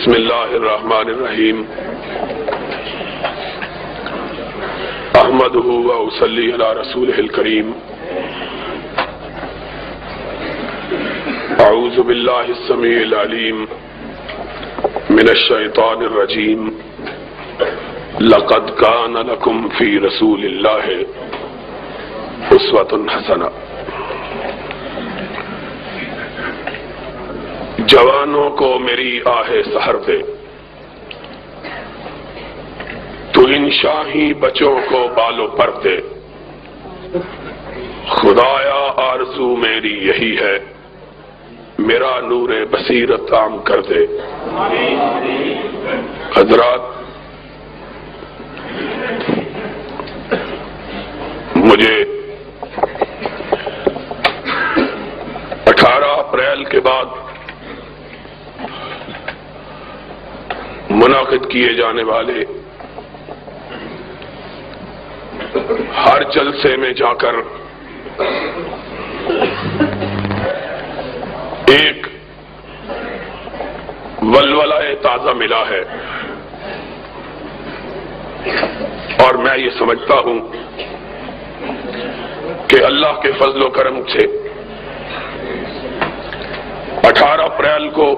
بسم اللہ الرحمن الرحیم احمدہ و اصلی علی رسولہ الکریم اعوذ باللہ السمیع العلیم من الشیطان الرجیم لقد کان لکم فی رسول اللہ اسوۃ حسنہ۔ جوانوں کو میری آہ سحر دے، تو ان شاہی بچوں کو بالو پر دے۔ خدایا آرزو میری یہی ہے، میرا نور بصیرت عام کر دے۔ حضرات، مجھے 18 اپریل کے بعد منعقد کیے جانے والے ہر جلسے میں جا کر ایک ولولہ تازہ ملا ہے، اور میں یہ سمجھتا ہوں کہ اللہ کے فضل و کرم سے 18 اپریل کو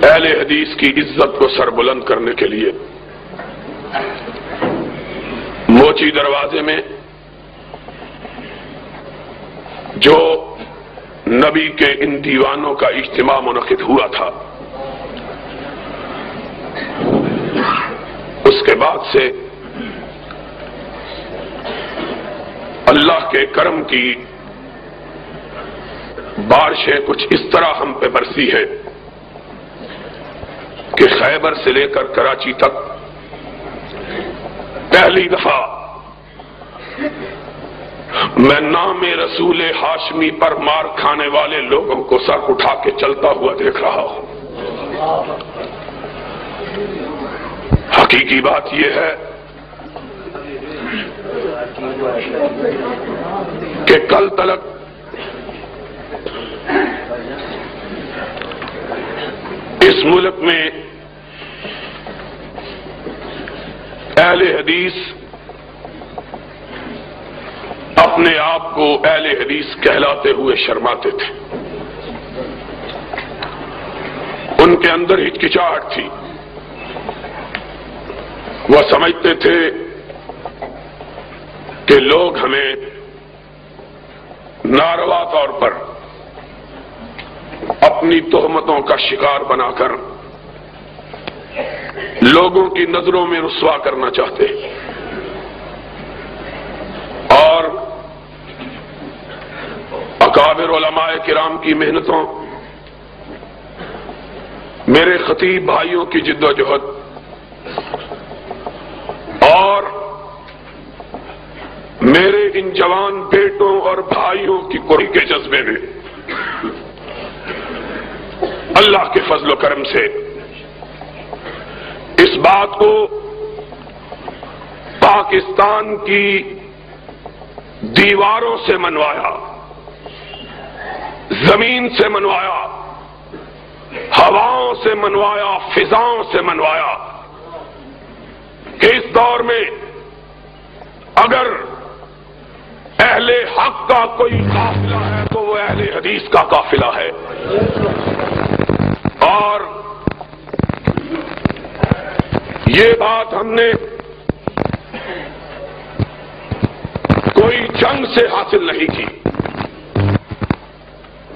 اہل حدیث کی عزت کو سربلند کرنے کے لیے موچی دروازے میں جو نبی کے ان دیوانوں کا اجتماع منعقد ہوا تھا، اس کے بعد سے اللہ کے کرم کی بارشیں کچھ اس طرح ہم پہ برسی ہے کہ خیبر سے لے کر کراچی تک پہلی دفعہ میں نام رسول ہاشمی پر مار کھانے والے لوگوں کو سر اٹھا کے چلتا ہوا دیکھ رہا ہوں۔ حقیقی بات یہ ہے کہ کل تلک اس ملک میں اہل حدیث اپنے آپ کو اہل حدیث کہلاتے ہوئے شرماتے تھے۔ ان کے اندر ہچکچاہٹ تھی، وہ سمجھتے تھے کہ لوگ ہمیں ناروا طور پر اپنی تہمتوں کا شکار بنا کر لوگوں کی نظروں میں رسوا کرنا چاہتے، اور اکابر علماء کرام کی محنتوں، میرے خطیب بھائیوں کی جد و جہد اور میرے ان جوان بیٹوں اور بھائیوں کی کوئی کے جذبے میں اللہ کے فضل و کرم سے اس بات کو پاکستان کی دیواروں سے منوایا، زمین سے منوایا، ہواؤں سے منوایا، فضاؤں سے منوایا کہ اس دور میں اگر اہل حق کا کوئی قافلہ ہے تو وہ اہل حدیث کا قافلہ ہے۔ اور یہ بات ہم نے کوئی جنگ سے حاصل نہیں کی،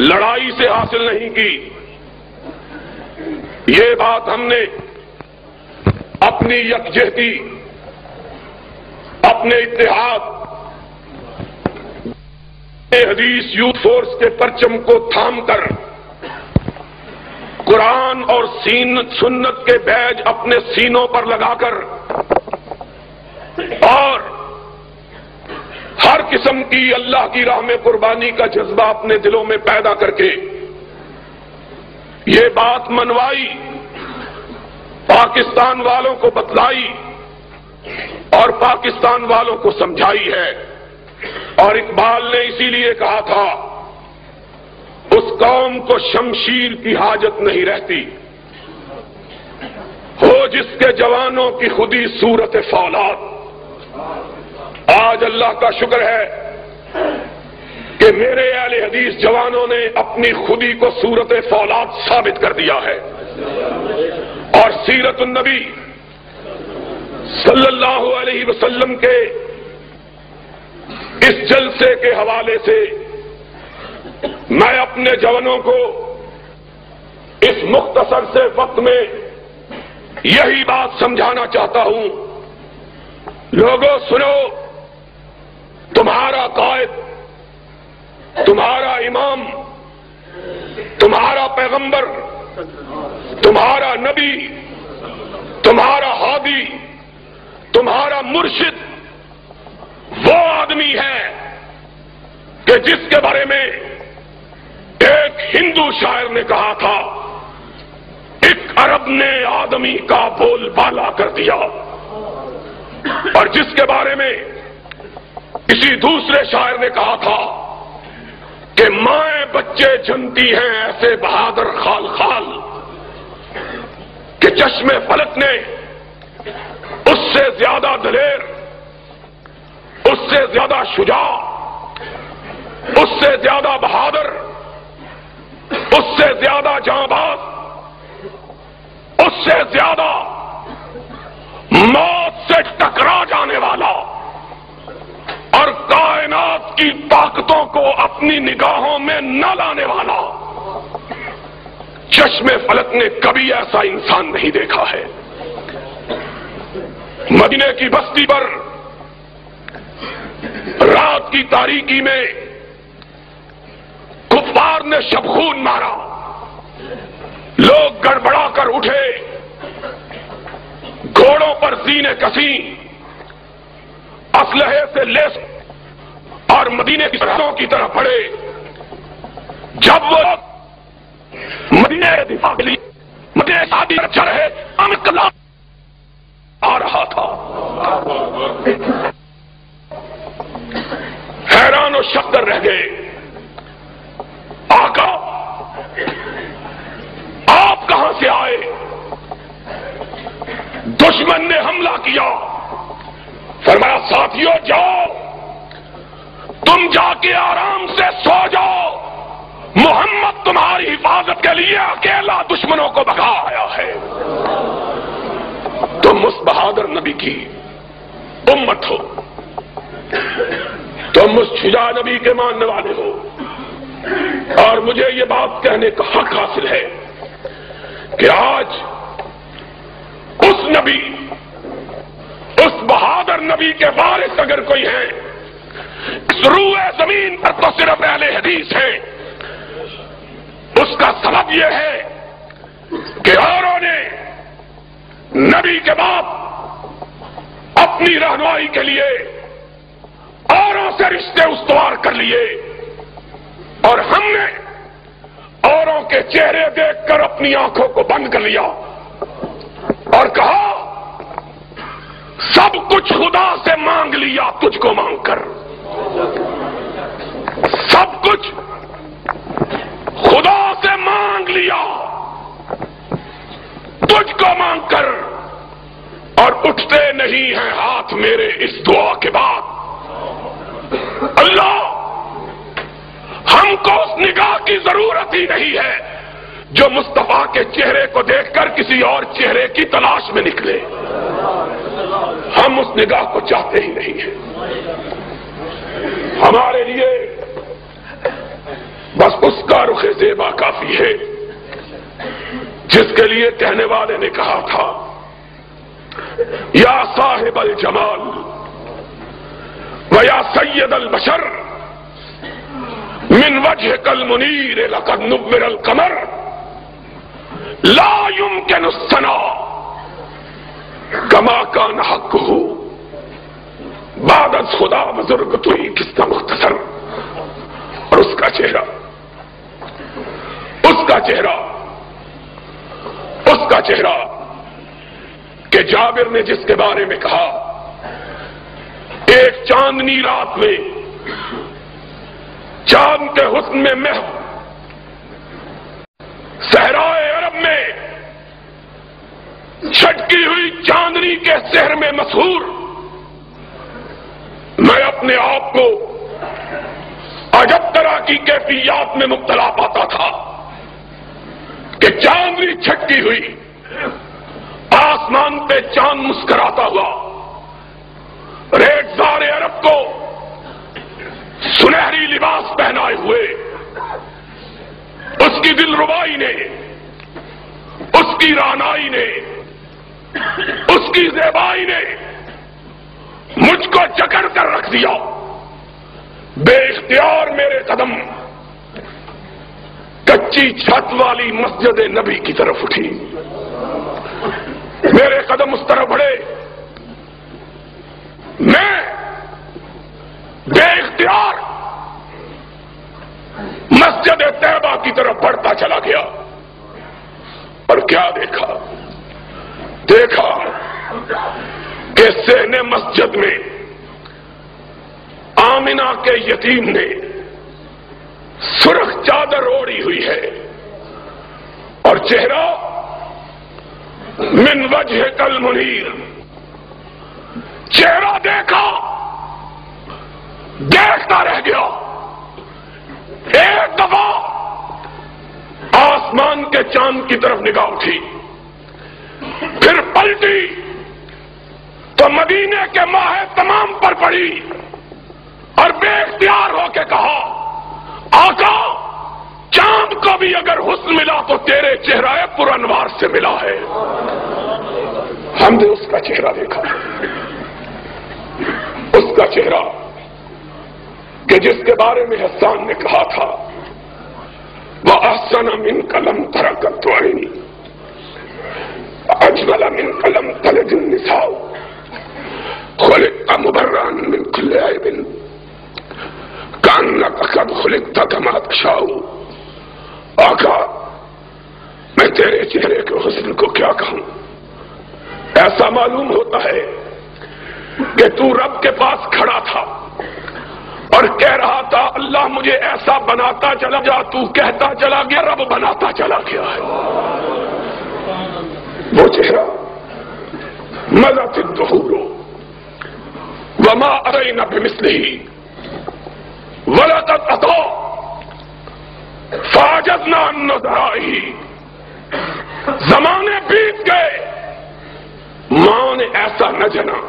لڑائی سے حاصل نہیں کی، یہ بات ہم نے اپنی یکجہتی، اپنے اتحاد، حدیث یوتھ فورس کے پرچم کو تھام کر قرآن اور سنت کے بیج اپنے سینوں پر لگا کر اور ہر قسم کی اللہ کی راہ میں قربانی کا جذبہ اپنے دلوں میں پیدا کر کے یہ بات منوائی، پاکستان والوں کو بتلائی اور پاکستان والوں کو سمجھائی ہے۔ اور اقبال نے اسی لیے کہا تھا اس قوم کو شمشیر کی حاجت نہیں رہتی ہو جس کے جوانوں کی خودی صورت فولاد۔ آج اللہ کا شکر ہے کہ میرے اہل حدیث جوانوں نے اپنی خودی کو صورت فولاد ثابت کر دیا ہے، اور سیرت النبی صلی اللہ علیہ وسلم کے اس جلسے کے حوالے سے میں اپنے جوانوں کو اس مختصر سے وقت میں یہی بات سمجھانا چاہتا ہوں، لوگوں سنو، تمہارا قائد، تمہارا امام، تمہارا پیغمبر، تمہارا نبی، تمہارا ہادی، تمہارا مرشد وہ آدمی ہے کہ جس کے بارے میں ایک ہندو شاعر نے کہا تھا، ایک عرب نے آدمی کا بول بالا کر دیا، اور جس کے بارے میں کسی دوسرے شاعر نے کہا تھا کہ مائیں بچے جنتی ہیں ایسے بہادر خال خال کہ چشم فلک نے اس سے زیادہ دلیر، اس سے زیادہ شجاع، اس سے زیادہ بہادر، اس سے زیادہ جانباز، اس سے زیادہ موت سے ٹکرا جانے والا اور کائنات کی طاقتوں کو اپنی نگاہوں میں نہ لانے والا چشم فلک نے کبھی ایسا انسان نہیں دیکھا ہے۔ مدینے کی بستی پر رات کی تاریکی میں کفار نے شبخون مارا، لوگ گڑبڑا کر اٹھے، گھوڑوں پر زینے کسی، اسلحے سے لیس اور مدینے کی سرحدوں کی طرف بڑھے۔ جب وہ مدینے دفاع کے لیے مدینے شادی چل رہے انقلاب آ رہا تھا، حیران و شکر رہ گئے، آقا آپ کہاں سے آئے؟ دشمن نے حملہ کیا۔ فرمایا ساتھیوں جاؤ، تم جا کے آرام سے سو جاؤ، محمد تمہاری حفاظت کے لیے اکیلا دشمنوں کو بھگا آیا ہے۔ تم اس بہادر نبی کی امت ہو، تم اس شجاع نبی کے ماننے والے ہو، اور مجھے یہ بات کہنے کا حق حاصل ہے کہ آج اس نبی، اس بہادر نبی کے وارث اگر کوئی ہے، روئے زمین پر تو صرف اہل حدیث ہیں۔ اس کا سبب یہ ہے کہ اوروں نے نبی کے بعد اپنی رہنمائی کے لیے اوروں سے رشتے استوار کر لیے، اور ہم نے اوروں کے چہرے دیکھ کر اپنی آنکھوں کو بند کر لیا اور کہا سب کچھ خدا سے مانگ لیا تجھ کو مانگ کر، سب کچھ خدا سے مانگ لیا تجھ کو مانگ کر، اور اٹھتے نہیں ہیں ہاتھ میرے اس دعا کے بعد۔ اللہ ہم کو اس نگاہ کی ضرورت ہی نہیں ہے جو مصطفیٰ کے چہرے کو دیکھ کر کسی اور چہرے کی تلاش میں نکلے، ہم اس نگاہ کو چاہتے ہی نہیں ہیں۔ ہمارے لیے بس اس کا رخ زیبا کافی ہے جس کے لیے کہنے والے نے کہا تھا یا صاحب الجمال و یا سید البشر من وجهك المنیر لقد نور القمر لا يمكن الثناء كما كان حقه بعد از خدا بزرگ تو ہی کس کا مختصر۔ اور اس کا چہرہ، اس کا چہرہ، اس کا چہرہ کہ جابر نے جس کے بارے میں کہا ایک چاندنی رات میں چاند کے حسن میں محو صحرائے عرب میں چھٹکی ہوئی چاندنی کے سحر میں مسحور میں اپنے آپ کو عجب طرح کی کیفیات میں مبتلا پاتا تھا کہ چاندنی چھٹکی ہوئی، آسمان پہ چاند مسکراتا ہوا، ریگزار عرب کو سنہری لباس پہنائے ہوئے، اس کی دل ربائی نے، اس کی رعنائی نے، اس کی زیبائی نے مجھ کو جکڑ کر رکھ دیا۔ بے اختیار میرے قدم کچی چھت والی مسجد نبی کی طرف اٹھی، میرے قدم اس طرف بڑھے، میں بے اختیار مسجد طیبہ کی طرف بڑھتا چلا گیا، اور کیا دیکھا کہ صحن مسجد میں آمنہ کے یتیم نے سرخ چادر اوڑھی ہوئی ہے، اور چہرہ من وجہ کل منیر، چہرہ دیکھتا رہ گیا۔ ایک دفعہ آسمان کے چاند کی طرف نگاہ اٹھی، پھر پلٹی تو مدینے کے ماہ تمام پر پڑی، اور بے اختیار ہو کے کہا، آقا چاند کو بھی اگر حسن ملا تو تیرے چہرہ پر انوار سے ملا ہے۔ ہم نے اس کا چہرہ دیکھا، اس کا چہرہ کہ جس کے بارے میں حسان نے کہا تھا، وَأَحْسَنَ مِنْكَ لَمْ تَرَ قَطُّ عَيْنِي وَأَجْمَلَ مِنْكَ لَمْ تَلِدِ النِّسَاءُ خُلِقْتَ مُبَرًّا مِنْ كُلِّ عَيْبٍ كَأَنَّكَ قَدْ خُلِقْتَ كَمَا تَشَاءُ۔ آقا میں تیرے چہرے کے حسن کو کیا کہوں، ایسا معلوم ہوتا ہے کہ تو رب کے پاس کھڑا تھا اور کہہ رہا تھا، اللہ مجھے ایسا بناتا چلا جا، تو کہتا چلا گیا، رب بناتا چلا گیا ہے۔ وہ چہرہ ملت الدہور وما ارينا بمثله ولقد اتى فاجزنا عن نظرائه، زمانے بیت گئے، ماں نے ایسا نہ جنا،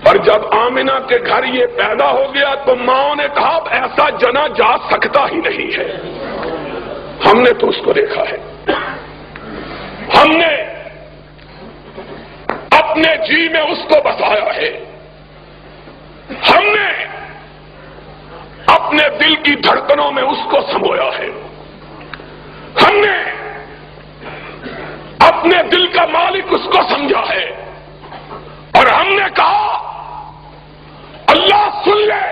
اور جب آمنہ کے گھر یہ پیدا ہو گیا تو ماں نے کہا اب ایسا جنا جا سکتا ہی نہیں ہے۔ ہم نے تو اس کو دیکھا ہے، ہم نے اپنے جی میں اس کو بسایا ہے، ہم نے اپنے دل کی دھڑکنوں میں اس کو سمویا ہے، ہم نے اپنے دل کا مالک اس کو سمجھا ہے، اور ہم نے کہا اللہ سن لے،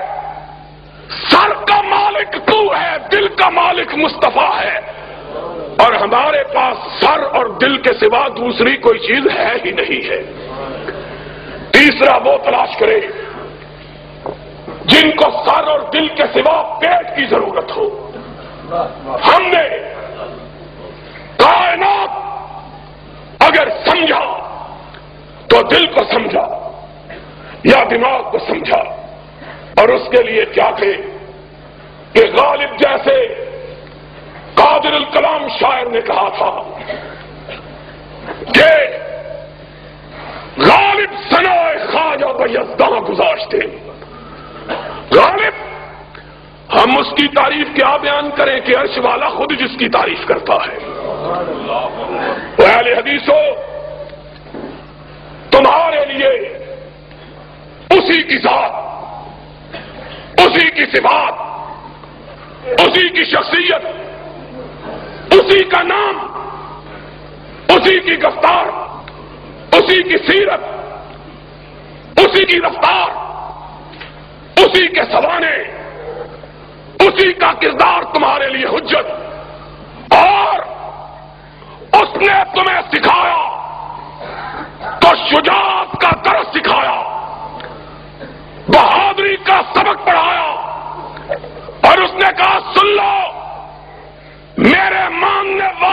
سر کا مالک تو ہے، دل کا مالک مصطفیٰ ہے، اور ہمارے پاس سر اور دل کے سوا دوسری کوئی چیز ہے ہی نہیں ہے۔ تیسرا وہ تلاش کرے جن کو سر اور دل کے سوا پیٹ کی ضرورت ہو۔ ہم نے کائنات اگر سمجھا تو دل کو سمجھا یا دماغ کو سمجھا، اور اس کے لیے کیا کہے کہ غالب جیسے قادر الکلام شاعر نے کہا تھا کہ غالب ثنائے خواجہ بیزداں گذاشتے، غالب ہم اس کی تعریف کیا بیان کریں کہ عرش والا خود جس کی تعریف کرتا ہے۔ تو اہل حدیثو، تمہارے لیے اسی کی ذات، اسی کی صفات، اسی کی شخصیت، اسی کا نام، اسی کی گفتار، اسی کی سیرت، اسی کی رفتار، اسی کے سوانے، اسی کا کردار تمہارے لیے حجت، اور اس نے تمہیں سکھایا تو شجاعت کا درس سکھایا، بہادری کا سبق پڑھایا، اور اس نے کہا سن لو، میرے ماننے والے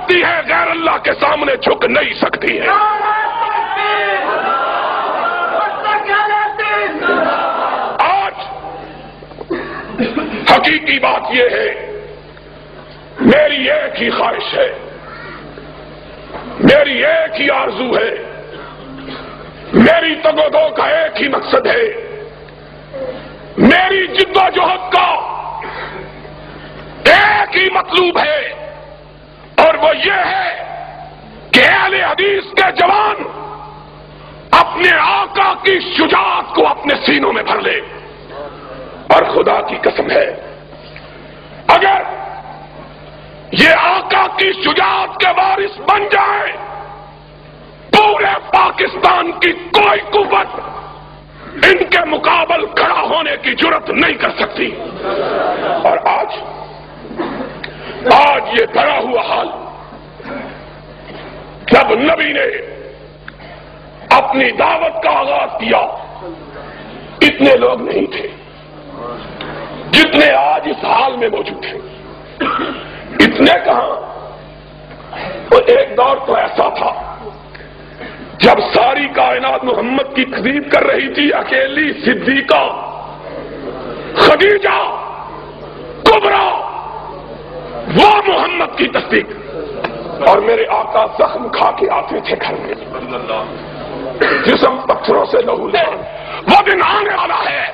سکتی ہے، غیر اللہ کے سامنے جھک نہیں سکتی ہے۔ آج حقیقی بات یہ ہے، میری ایک ہی خواہش ہے، میری ایک ہی آرزو ہے، میری تگ و دو کا ایک ہی مقصد ہے، میری جد و جہد کا ایک ہی مطلوب ہے، اور وہ یہ ہے کہ اہل حدیث کے جوان اپنے آقا کی شجاعت کو اپنے سینوں میں بھر لے۔ اور خدا کی قسم ہے، اگر یہ آقا کی شجاعت کے وارث بن جائیں، پورے پاکستان کی کوئی قوت ان کے مقابل کھڑا ہونے کی جرات نہیں کر سکتی۔ اور آج یہ بڑا ہوا حال، جب نبی نے اپنی دعوت کا آغاز کیا، اتنے لوگ نہیں تھے جتنے آج اس حال میں موجود ہیں۔ اتنے کہاں، وہ ایک دور تو ایسا تھا جب ساری کائنات محمد کی تقریب کر رہی تھی، اکیلی صدیقہ خدیجہ کبریٰ وہ محمد کی تصدیق، اور میرے آقا زخم کھا کے آتے تھے گھر میں، جسم پتھروں سے لہو لہو۔ وہ دن آنے والا ہے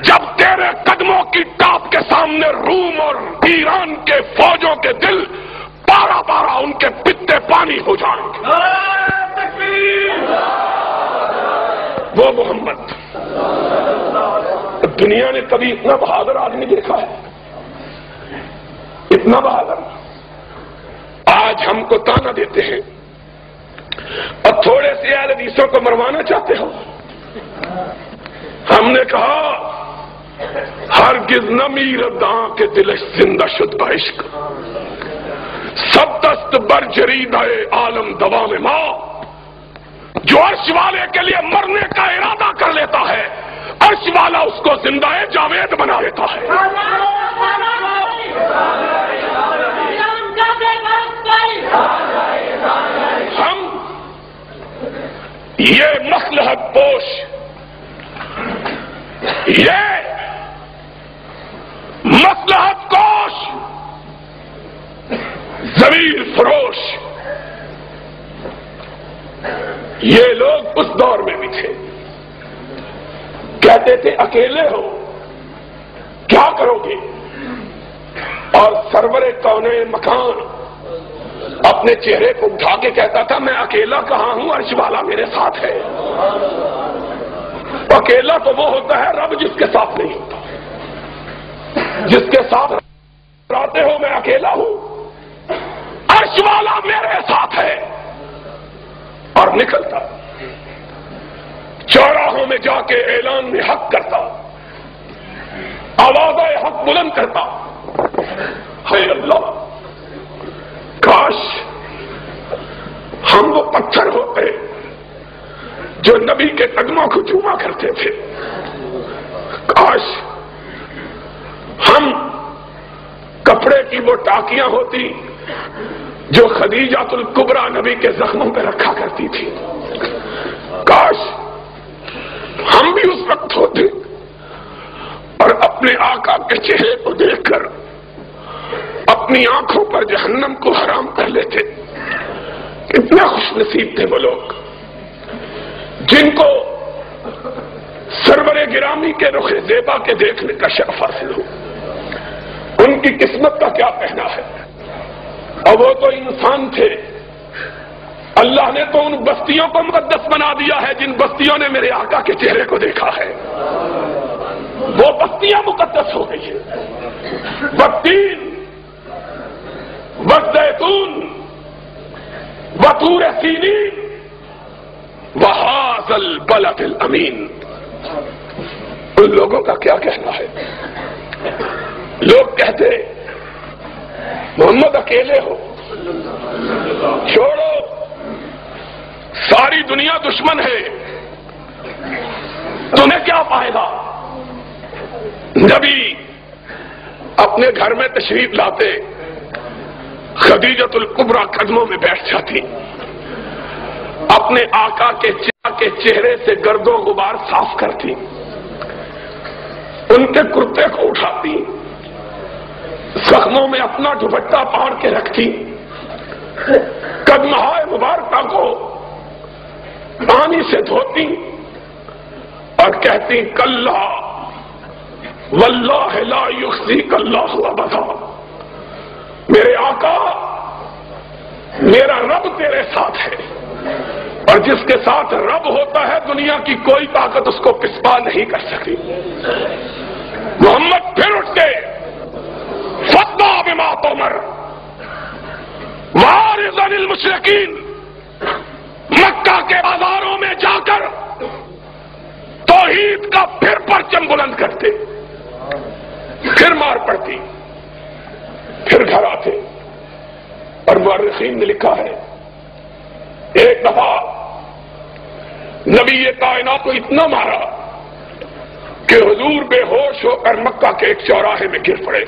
جب تیرے قدموں کی ٹاپ کے سامنے روم اور ایران کے فوجوں کے دل پارا پارا ان کے پتے پانی ہو جائیں گے۔ وہ محمد، دنیا نے کبھی اتنا بہادر آدمی دیکھا ہے؟ اتنا بہادر۔ آج ہم کو تانا دیتے ہیں اور تھوڑے سے اہل حدیثوں کو مروانا چاہتے ہو۔ ہم نے کہا ہرگز نہ میرد کے دلش زندہ شد عشق، سب دست بر جرید عالم دوام ماں۔ جو عرش والے کے لیے مرنے کا ارادہ کر لیتا ہے، عرش والا اس کو زندہ جاوید بنا لیتا ہے۔ ہم یہ مصلحت پوش، یہ مصلحت کوش، ضمیر فروش، یہ لوگ اس دور میں بھی تھے۔ کہتے تھے اکیلے ہو کیا کرو گے؟ اور سرور کونین مکان اپنے چہرے کو اٹھا کے کہتا تھا میں اکیلا کہاں ہوں، عرش والا میرے ساتھ ہے۔ اکیلا تو وہ ہوتا ہے رب جس کے ساتھ نہیں ہوتا، جس کے ساتھ رہتے ہو میں اکیلا ہوں، عرش والا میرے ساتھ ہے۔ اور نکلتا چوراہوں میں جا کے اعلان میں حق کرتا، آواز حق بلند کرتا، ہے اللہ کاش ہم وہ پتھر ہوتے جو نبی کے قدموں کو چوما کرتے تھے، کاش ہم کپڑے کی وہ ٹاکیاں ہوتی جو خدیجہ الکبریٰ نبی کے زخموں پہ رکھا کرتی تھی، کاش ہم بھی اس وقت ہوتے اور اپنے آقا کے چہرے کو دیکھ کر اپنی آنکھوں پر جہنم کو حرام کر لیتے۔ کتنے خوش نصیب تھے وہ لوگ جن کو سرور گرامی کے رخ زیبا کے دیکھنے کا شرف حاصل ہو۔ ان کی قسمت کا کیا کہنا ہے؟ اور وہ تو انسان تھے، اللہ نے تو ان بستیوں کو مقدس بنا دیا ہے جن بستیوں نے میرے آقا کے چہرے کو دیکھا ہے۔ وہ بستیاں مقدس ہو گئی ہیں، والتین والزیتون وطور سینین وہذا البلد الامین۔ ان لوگوں کا کیا کہنا ہے؟ لوگ کہتے محمد اکیلے ہو، چھوڑو ساری دنیا دشمن ہے، تمہیں کیا پائے گا؟ نبی اپنے گھر میں تشریف لاتے، خدیجۃ الکبریٰ قدموں میں بیٹھ جاتی، اپنے آقا کے چہرے سے گرد و غبار صاف کرتی، ان کے کرتے کو اٹھاتی، زخموں میں اپنا دوپٹہ پاڑ کے رکھتی، قدمہائے مبارکہ کو پانی سے دھوتی اور کہتی کلا واللہ لا یخزیک اللہ ابدا، میرے آقا میرا رب تیرے ساتھ ہے، اور جس کے ساتھ رب ہوتا ہے دنیا کی کوئی طاقت اس کو پسپا نہیں کر سکتی۔ محمد پھر اٹھ کے فَاصْدَعْ بِمَا تُؤْمَرُ وَأَعْرِضْ عَنِ الْمُشْرِكِينَ، مکہ کے بازاروں میں جا کر توحید کا پھر پرچم بلند کرتے، پھر مار پڑتی، پھر گھر آتے۔ اور مورخین نے لکھا ہے ایک دفعہ نبی کائنات کو اتنا مارا کہ حضور بے ہوش ہو کر مکہ کے ایک چوراہے میں گر پڑے۔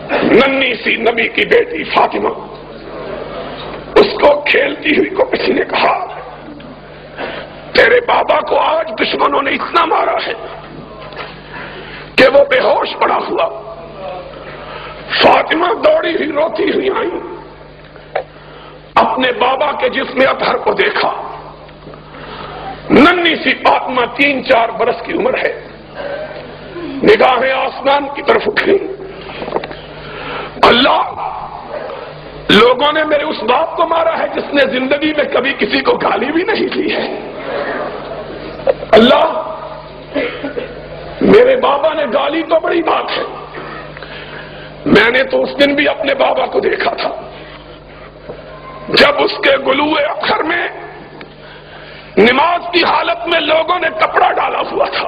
ننھی سی نبی کی بیٹی فاطمہ، اس کو کھیلتی ہوئی کو کسی نے کہا تیرے بابا کو آج دشمنوں نے اتنا مارا ہے کہ وہ بے ہوش پڑا ہوا۔ فاطمہ دوڑی ہوئی روتی ہوئی آئی، اپنے بابا کے جسم اطہر کو دیکھا، ننھی سی فاطمہ 3-4 برس کی عمر ہے، نگاہیں آسمان کی طرف اٹھی، اللہ لوگوں نے میرے اس باپ کو مارا ہے جس نے زندگی میں کبھی کسی کو گالی بھی نہیں دی ہے، اللہ میرے بابا نے گالی تو بڑی بات ہے، میں نے تو اس دن بھی اپنے بابا کو دیکھا تھا جب اس کے گلوئے اخر میں نماز کی حالت میں لوگوں نے کپڑا ڈالا ہوا تھا،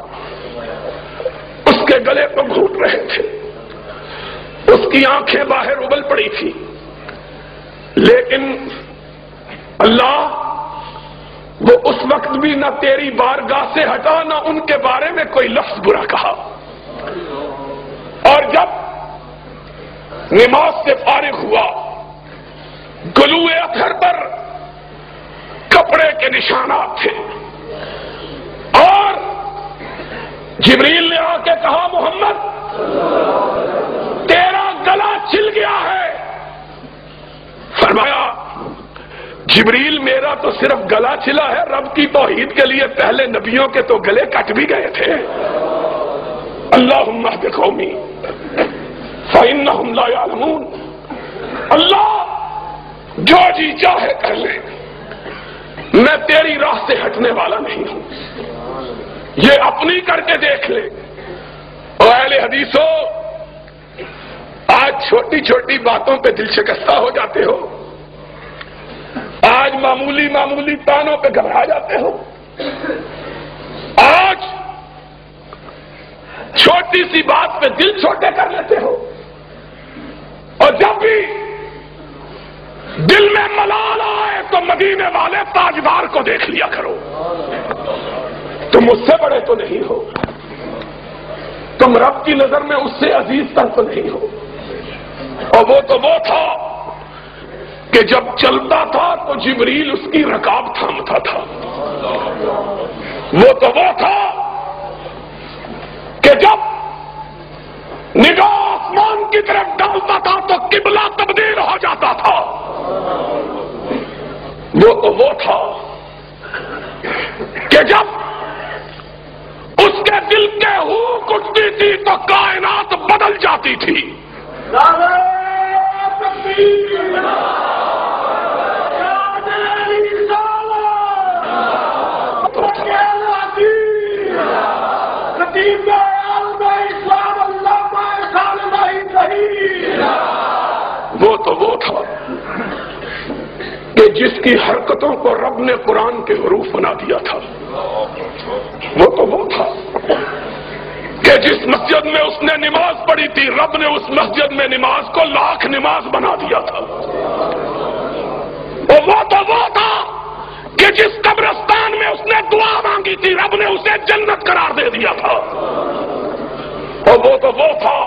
اس کے گلے کو گھونٹ رہے تھے، اس کی آنکھیں باہر ابل پڑی تھی، لیکن اللہ وہ اس وقت بھی نہ تیری بارگاہ سے ہٹا نہ ان کے بارے میں کوئی لفظ برا کہا۔ اور جب نماز سے فارغ ہوا، گلوئے اطہر پر کپڑے کے نشانات تھے، اور جبریل نے آ کے کہا محمد تیرا گلا چھل گیا ہے۔ فرمایا جبریل میرا تو صرف گلا چھلا ہے، رب کی توحید کے لیے پہلے نبیوں کے تو گلے کٹ بھی گئے تھے۔ اللہم اہد قومی فإنہم لا یعلمون، اللہ جو جی چاہے کر لے، میں تیری راہ سے ہٹنے والا نہیں ہوں، یہ اپنی کر کے دیکھ لے۔ اور اہل حدیثو آج چھوٹی چھوٹی باتوں پہ دل شکستہ ہو جاتے ہو، آج معمولی تانوں پہ گھبرا جاتے ہو، آج چھوٹی سی بات پہ دل چھوٹے کر لیتے ہو، اور جب بھی دل میں ملال آئے تو مدینے والے تاجدار کو دیکھ لیا کرو، تم اس سے بڑے تو نہیں ہو، تم رب کی نظر میں اس سے عزیز تر تو نہیں ہو۔ اور وہ تو وہ تھا کہ جب چلتا تھا تو جبریل اس کی رکاب تھامتا تھا، وہ تو وہ تھا کہ جب نگاہ آسمان کی طرف ڈالتا تھا تو قبلہ تبدیل ہو جاتا تھا، وہ تو وہ تھا کہ جب اس کے دل کے ہوک اٹھتی تھی تو کائنات بدل جاتی تھی۔ وہ تو وہ تھا کہ جس کی حرکتوں کو رب نے قرآن کے حروف بنا دیا تھا، وہ تو وہ تھا کہ جس مسجد میں اس نے نماز پڑھی تھی رب نے اس مسجد میں نماز کو 1,00,000 نماز بنا دیا تھا۔ اور وہ تو وہ تھا کہ جس قبرستان میں اس نے دعا مانگی تھی رب نے اسے جنت قرار دے دیا تھا۔ اور وہ تو وہ تھا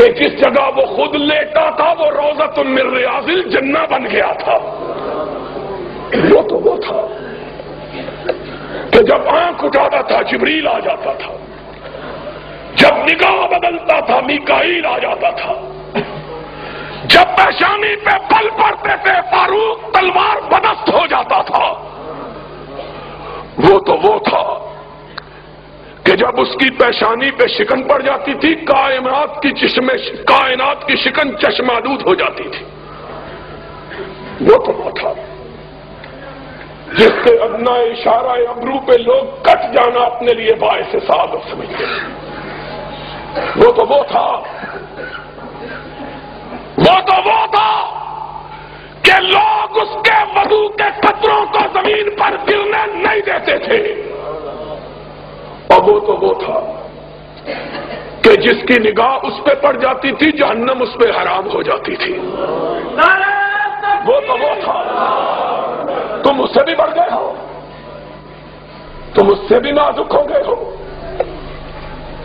کہ جس جگہ وہ خود لیٹا تھا وہ روضۃ من ریاض الجنہ بن گیا تھا۔ وہ تو وہ تھا کہ جب آنکھ اٹھاتا تھا جبریل آ جاتا تھا، جب نگاہ بدلتا تھا میکائیل آ جاتا تھا، جب پیشانی پہ بل پڑتے تھے فاروق تلوار بدست ہو جاتا تھا۔ وہ تو وہ تھا کہ جب اس کی پیشانی پہ شکن پڑ جاتی تھی کائنات کی شکن چشمالود ہو جاتی تھی۔ وہ تو وہ تھا جس کے ادنا اشارہ ابرو پہ لوگ کٹ جانا اپنے لیے باعث سعادت سمجھتے ہیں۔ وہ تو وہ تھا کہ لوگ اس کے وضو کے قطروں کو زمین پر گرنے نہیں دیتے تھے۔ اور وہ تو وہ تھا کہ جس کی نگاہ اس پہ پڑ جاتی تھی جہنم اس پہ حرام ہو جاتی تھی۔ وہ تو وہ تھا، تم اس سے بھی بڑھ گئے ہو، تم اس سے بھی نازک ہو گئے ہو،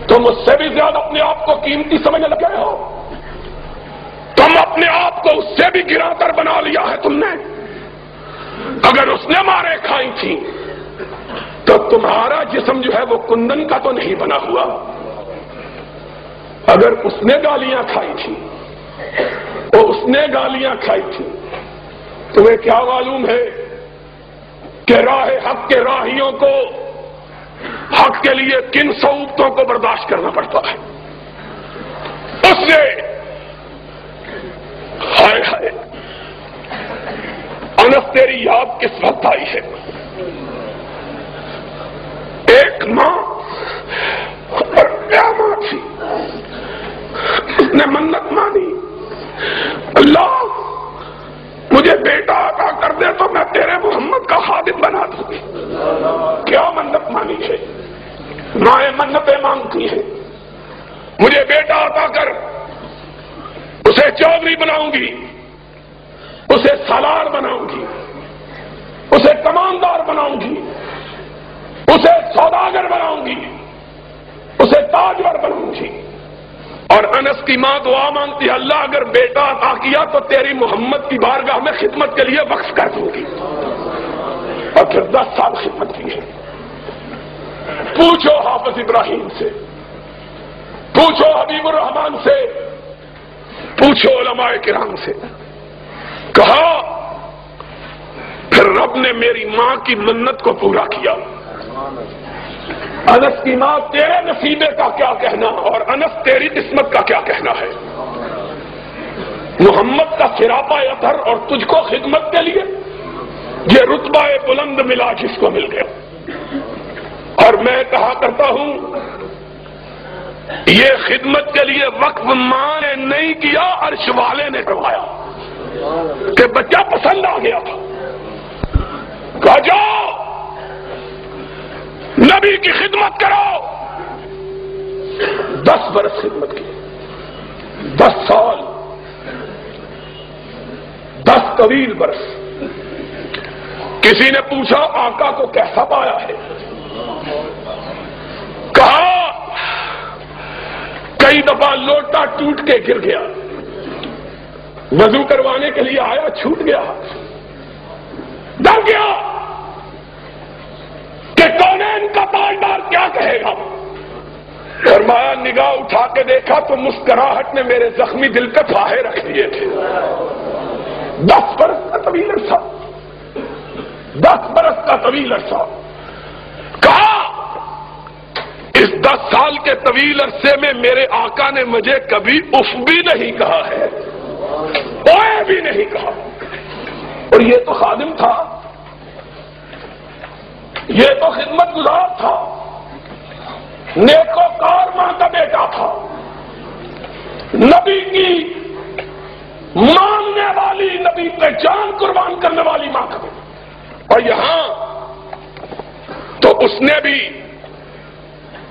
تم اس سے بھی زیادہ اپنے آپ کو قیمتی سمجھنے لگے ہو، تم اپنے آپ کو اس سے بھی گرا کر بنا لیا ہے تم نے۔ اگر اس نے مارے کھائی تھی تو تمہارا جسم جو ہے وہ کندن کا تو نہیں بنا ہوا۔ اگر اس نے گالیاں کھائی تھی تو اس نے گالیاں کھائی تھی، تمہیں کیا معلوم ہے کہ راہ حق کے راہیوں کو حق کے لیے کن صعوبتوں کو برداشت کرنا پڑتا ہے۔ اس نے ہائے ہائے انس تیری یاد کس وقت آئی ہے؟ ایک ماں اور کیا ماں تھی، اس نے منت مانی، اللہ مجھے بیٹا عطا کر دے تو میں تیرے محمد کا خادم بنا دوں گی۔ کیا منت مانی ہے؟ مائیں منتیں مانگتی ہیں، مجھے بیٹا عطا کر، اسے چودھری بناؤں گی، اسے سالار بناؤں گی، اسے کماندار بناؤں گی، اسے سوداگر بناؤں گی، اسے تاجور بناؤں گی۔ اور انس کی ماں دعا مانگتی ہے، اللہ اگر بیٹا عطا کیا تو تیری محمد کی بارگاہ میں خدمت کے لیے وقف کر دوں گی۔ اور پھر 10 سال خدمت کی ہے۔ پوچھو حافظ ابراہیم سے، پوچھو حبیب الرحمان سے، پوچھو علماء کرام سے، کہا پھر رب نے میری ماں کی منت کو پورا کیا۔ انس کی ماں تیرے نصیبے کا کیا کہنا اور انس تیری قسمت کا کیا کہنا ہے؟ محمد کا سراپا اثر اور تجھ کو خدمت کے لیے یہ رتبہ بلند ملا جس کو مل گیا۔ اور میں کہا کرتا ہوں یہ خدمت کے لیے وقف ماں نے نہیں کیا، عرش والے نے کروایا کہ بچہ پسند آ گیا تھا، کہا جاؤ نبی کی خدمت کرو۔ 10 برس خدمت کی، 10 سال، 10 طویل برس۔ کسی نے پوچھا آقا کو کیسا پایا ہے؟ کہا کئی دفعہ لوٹا ٹوٹ کے گر گیا، وضو کروانے کے لیے آیا چھوٹ گیا، ڈر گیا کہ کونین کا تاجدار کیا کہے گا۔ فرمایا نگاہ اٹھا کے دیکھا تو مسکراہٹ نے میرے زخمی دل پہ پھاہے رکھ دیے تھے۔ 10 برس کا طویل عرصہ، 10 برس کا طویل عرصہ۔ کہا اس 10 سال کے طویل عرصے میں میرے آقا نے مجھے کبھی اف بھی نہیں کہا ہے، اوئے بھی نہیں کہا۔ اور یہ تو خادم تھا، یہ تو خدمت گزار تھا، نیکوکار ماں کا بیٹا تھا، نبی کی ماننے والی، نبی پہ جان قربان کرنے والی ماں کا بیٹا۔ اور یہاں تو اس نے بھی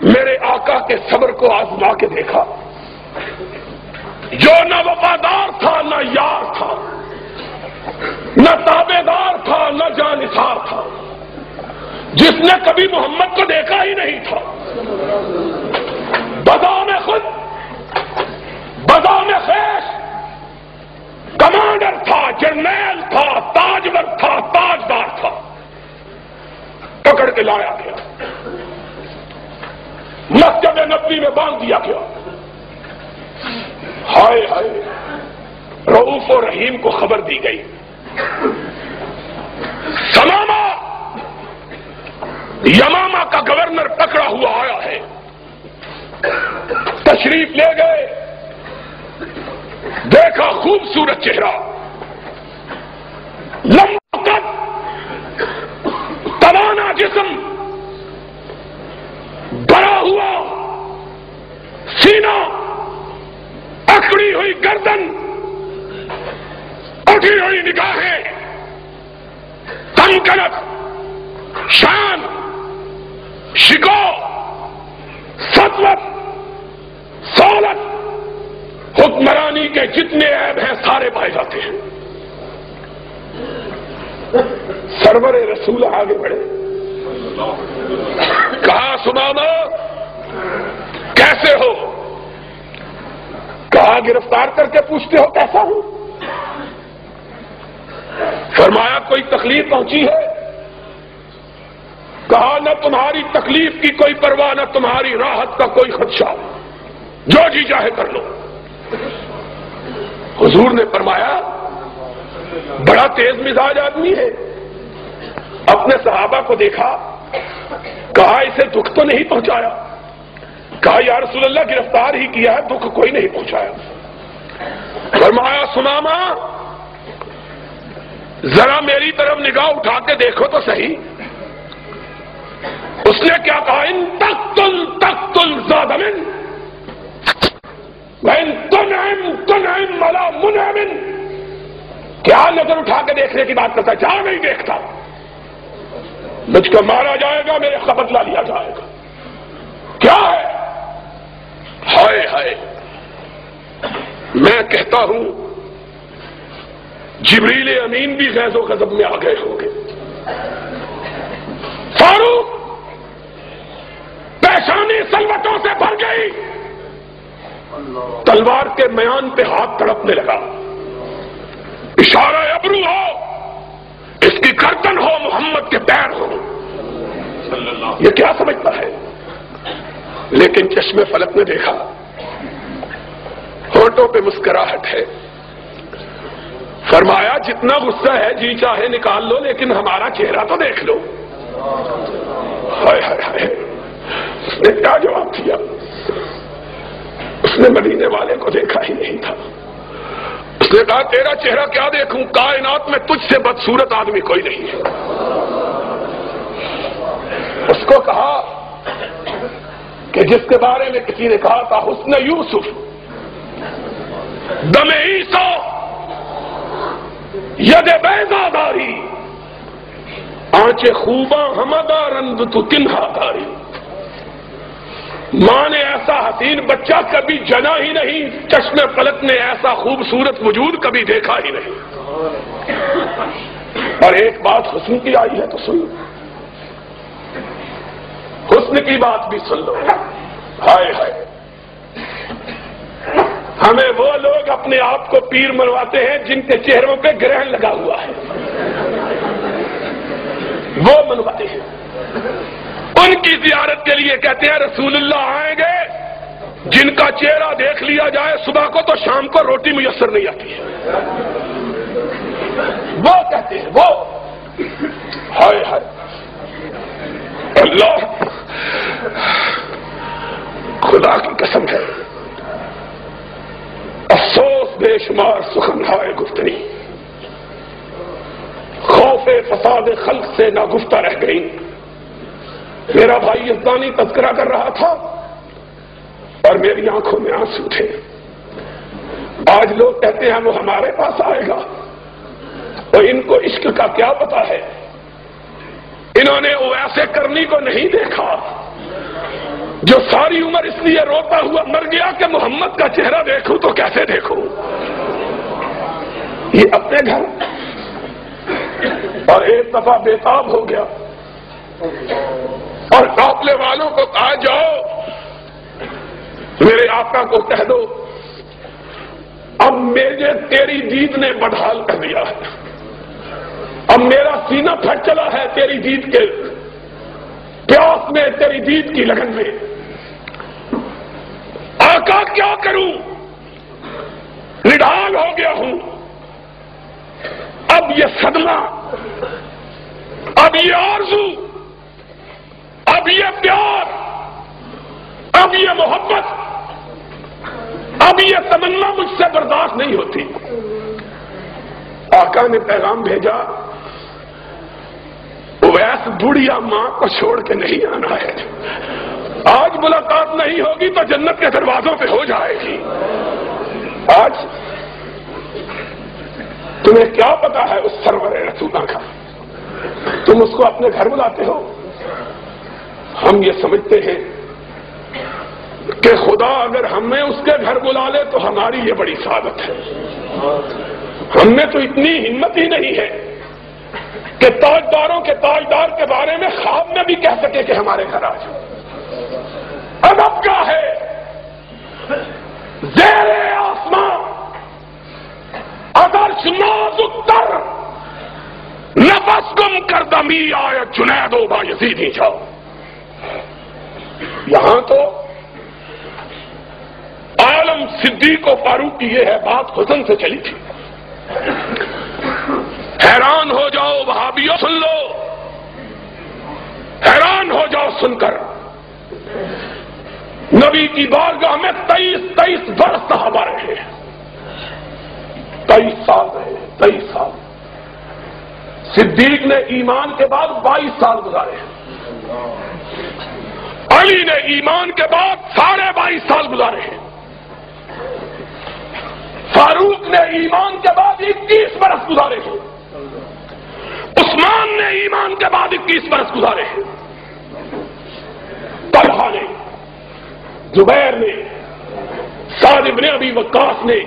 میرے آقا کے صبر کو آزما کے دیکھا، جو نہ وفادار تھا نہ یار تھا، نہ تابع دار تھا نہ جانثار تھا، جس نے کبھی محمد کو دیکھا ہی نہیں تھا، بذام خود جرنیل تھا، تاجور تھا، تاجدار تھا، پکڑ کے لایا گیا، مسجد نبوی میں باندھ دیا گیا۔ ہائے ہائے، رؤوف و رحیم کو خبر دی گئی، سمامہ یمامہ کا گورنر پکڑا ہوا آیا ہے، تشریف لے گئے، دیکھا خوبصورت چہرہ، لمبا قد، توانا جسم، بڑا ہوا سینہ، اکڑی ہوئی گردن، اٹھی ہوئی نگاہیں، کنکنت، شان، شکو، سطوت، سولت، حکمرانی کے جتنے عیب ہیں سارے پائے جاتے ہیں۔ سرور رسول آگے بڑھے، کہا سمامہ کیسے ہو؟ کہا گرفتار کر کے پوچھتے ہو کیسا ہوں؟ فرمایا کوئی تکلیف پہنچی ہے؟ کہا نہ تمہاری تکلیف کی کوئی پرواہ، نہ تمہاری راحت کا کوئی خدشہ، جو جی چاہے کر لو۔ حضور نے فرمایا بڑا تیز مزاج آدمی ہے، اپنے صحابہ کو دیکھا، کہا اسے دکھ تو نہیں پہنچایا؟ کہا یا رسول اللہ گرفتار ہی کیا ہے، دکھ کوئی نہیں پہنچایا۔ فرمایا سمامہ ذرا میری طرف نگاہ اٹھا کے دیکھو تو صحیح۔ اس نے کیا کہا؟ ان تقتل زاد من وان تنعم ولا منعم۔ کیا نظر اٹھا کے دیکھنے کی بات کرتا ہے؟ جہاں نہیں دیکھتا مجھ کو مارا جائے گا، میرے کا بدلہ لیا جائے گا۔ کیا ہے؟ ہائے ہائے، میں کہتا ہوں جبریل امین بھی غیظ و غضب میں آ گئے ہوں گے۔ فاروق پیشانی سلوٹوں سے بھر گئی، تلوار کے میان پہ ہاتھ تڑپنے لگا، اشارہ ابرو ہو، اس کی گردن ہو، محمد کے پیر ہو۔ یہ کیا سمجھتا ہے؟ لیکن چشم فلک نے دیکھا، ہونٹوں پہ مسکراہٹ ہے۔ فرمایا جتنا غصہ ہے جی چاہے نکال لو، لیکن ہمارا چہرہ تو دیکھ لو۔ ہائے ہائے ہائے، اس نے کیا جواب دیا؟ اس نے مدینے والے کو دیکھا ہی نہیں تھا۔ اس نے کہا تیرا چہرہ کیا دیکھوں، کائنات میں تجھ سے بدصورت آدمی کوئی نہیں ہے۔ اس کو کہا کہ جس کے بارے میں کسی نے کہا تھا حسن یوسف دم عیسیٰ ید بیضا داری، آنچے خوباں ہمدارند تو تنہا داری۔ ماں نے ایسا حسین بچہ کبھی جنا ہی نہیں، چشم فلک نے ایسا خوبصورت وجود کبھی دیکھا ہی نہیں۔ اور ایک بات حسن کی آئی ہے تو سن لو، حسن کی بات بھی سن لو۔ ہائے ہائے، ہمیں وہ لوگ اپنے آپ کو پیر منواتے ہیں جن کے چہروں پہ گرہن لگا ہوا ہے، وہ منواتے ہیں۔ ان کی زیارت کے لیے کہتے ہیں رسول اللہ آئیں گے، جن کا چہرہ دیکھ لیا جائے صبح کو تو شام کو روٹی میسر نہیں آتی ہے، وہ کہتے ہیں وہ۔ ہائے ہائے اللہ، خدا کی قسم ہے، افسوس بے شمار سخن ہائے گفتنی، خوف فساد خلق سے ناگفتہ رہ گئی۔ میرا بھائی یزدانی تذکرہ کر رہا تھا اور میری آنکھوں میں آنسو تھے۔ آج لوگ کہتے ہیں وہ ہمارے پاس آئے گا، اور ان کو عشق کا کیا پتا ہے؟ انہوں نے وہ ایسے کرنی کو نہیں دیکھا جو ساری عمر اس لیے روتا ہوا مر گیا کہ محمد کا چہرہ دیکھوں تو کیسے دیکھوں۔ یہ اپنے گھر اور ایک دفعہ بےتاب ہو گیا اور قافلے والوں کو کہا جاؤ میرے آقا کو کہہ دو اب مجھے تیری دید نے بدحال کر دیا ہے، اب میرا سینہ پھٹ چلا ہے تیری دید کے پیاس میں، تیری دید کی لگن میں۔ آقا کیا کروں، نڈھال ہو گیا ہوں، اب یہ صدمہ، اب یہ آرزو، اب یہ پیار، اب یہ محبت، اب یہ تمنا مجھ سے برداشت نہیں ہوتی۔ آقا نے پیغام بھیجا، ویس بڑھیا ماں کو چھوڑ کے نہیں آنا ہے، آج ملاقات نہیں ہوگی تو جنت کے دروازوں پہ ہو جائے گی۔ آج تمہیں کیا پتا ہے اس سرور رسولہ کا، تم اس کو اپنے گھر بلاتے ہو۔ ہم یہ سمجھتے ہیں کہ خدا اگر ہمیں اس کے گھر بلا لے تو ہماری یہ بڑی سعادت ہے۔ ہم میں تو اتنی ہمت ہی نہیں ہے کہ تاجداروں کے تاجدار کے بارے میں خواب میں بھی کہہ سکے کہ ہمارے گھر آ جاؤ۔ ادب کیا ہے، زیر آسمان عرش نازک تر، نفس گم کر دمی آئے جنید و بایزیدی جاؤ۔ یہاں تو عالم صدیق و فاروق کی یہ ہے بات حسن سے چلی تھی۔ حیران ہو جاؤ وہابیوں، سن لو، حیران ہو جاؤ سن کر، نبی کی بارگاہ میں 23 برس صحابہ رہے، 23 سال رہے، 23 سال۔ صدیق نے ایمان کے بعد 22 سال گزارے، علی نے ایمان کے بعد 22.5 سال گزارے ہیں، فاروق نے ایمان کے بعد 21 برس گزارے ہیں، عثمان نے ایمان کے بعد 21 برس گزارے ہیں، طلحہ نے، زبیر نے، سعد ابن ابی وقاص نے،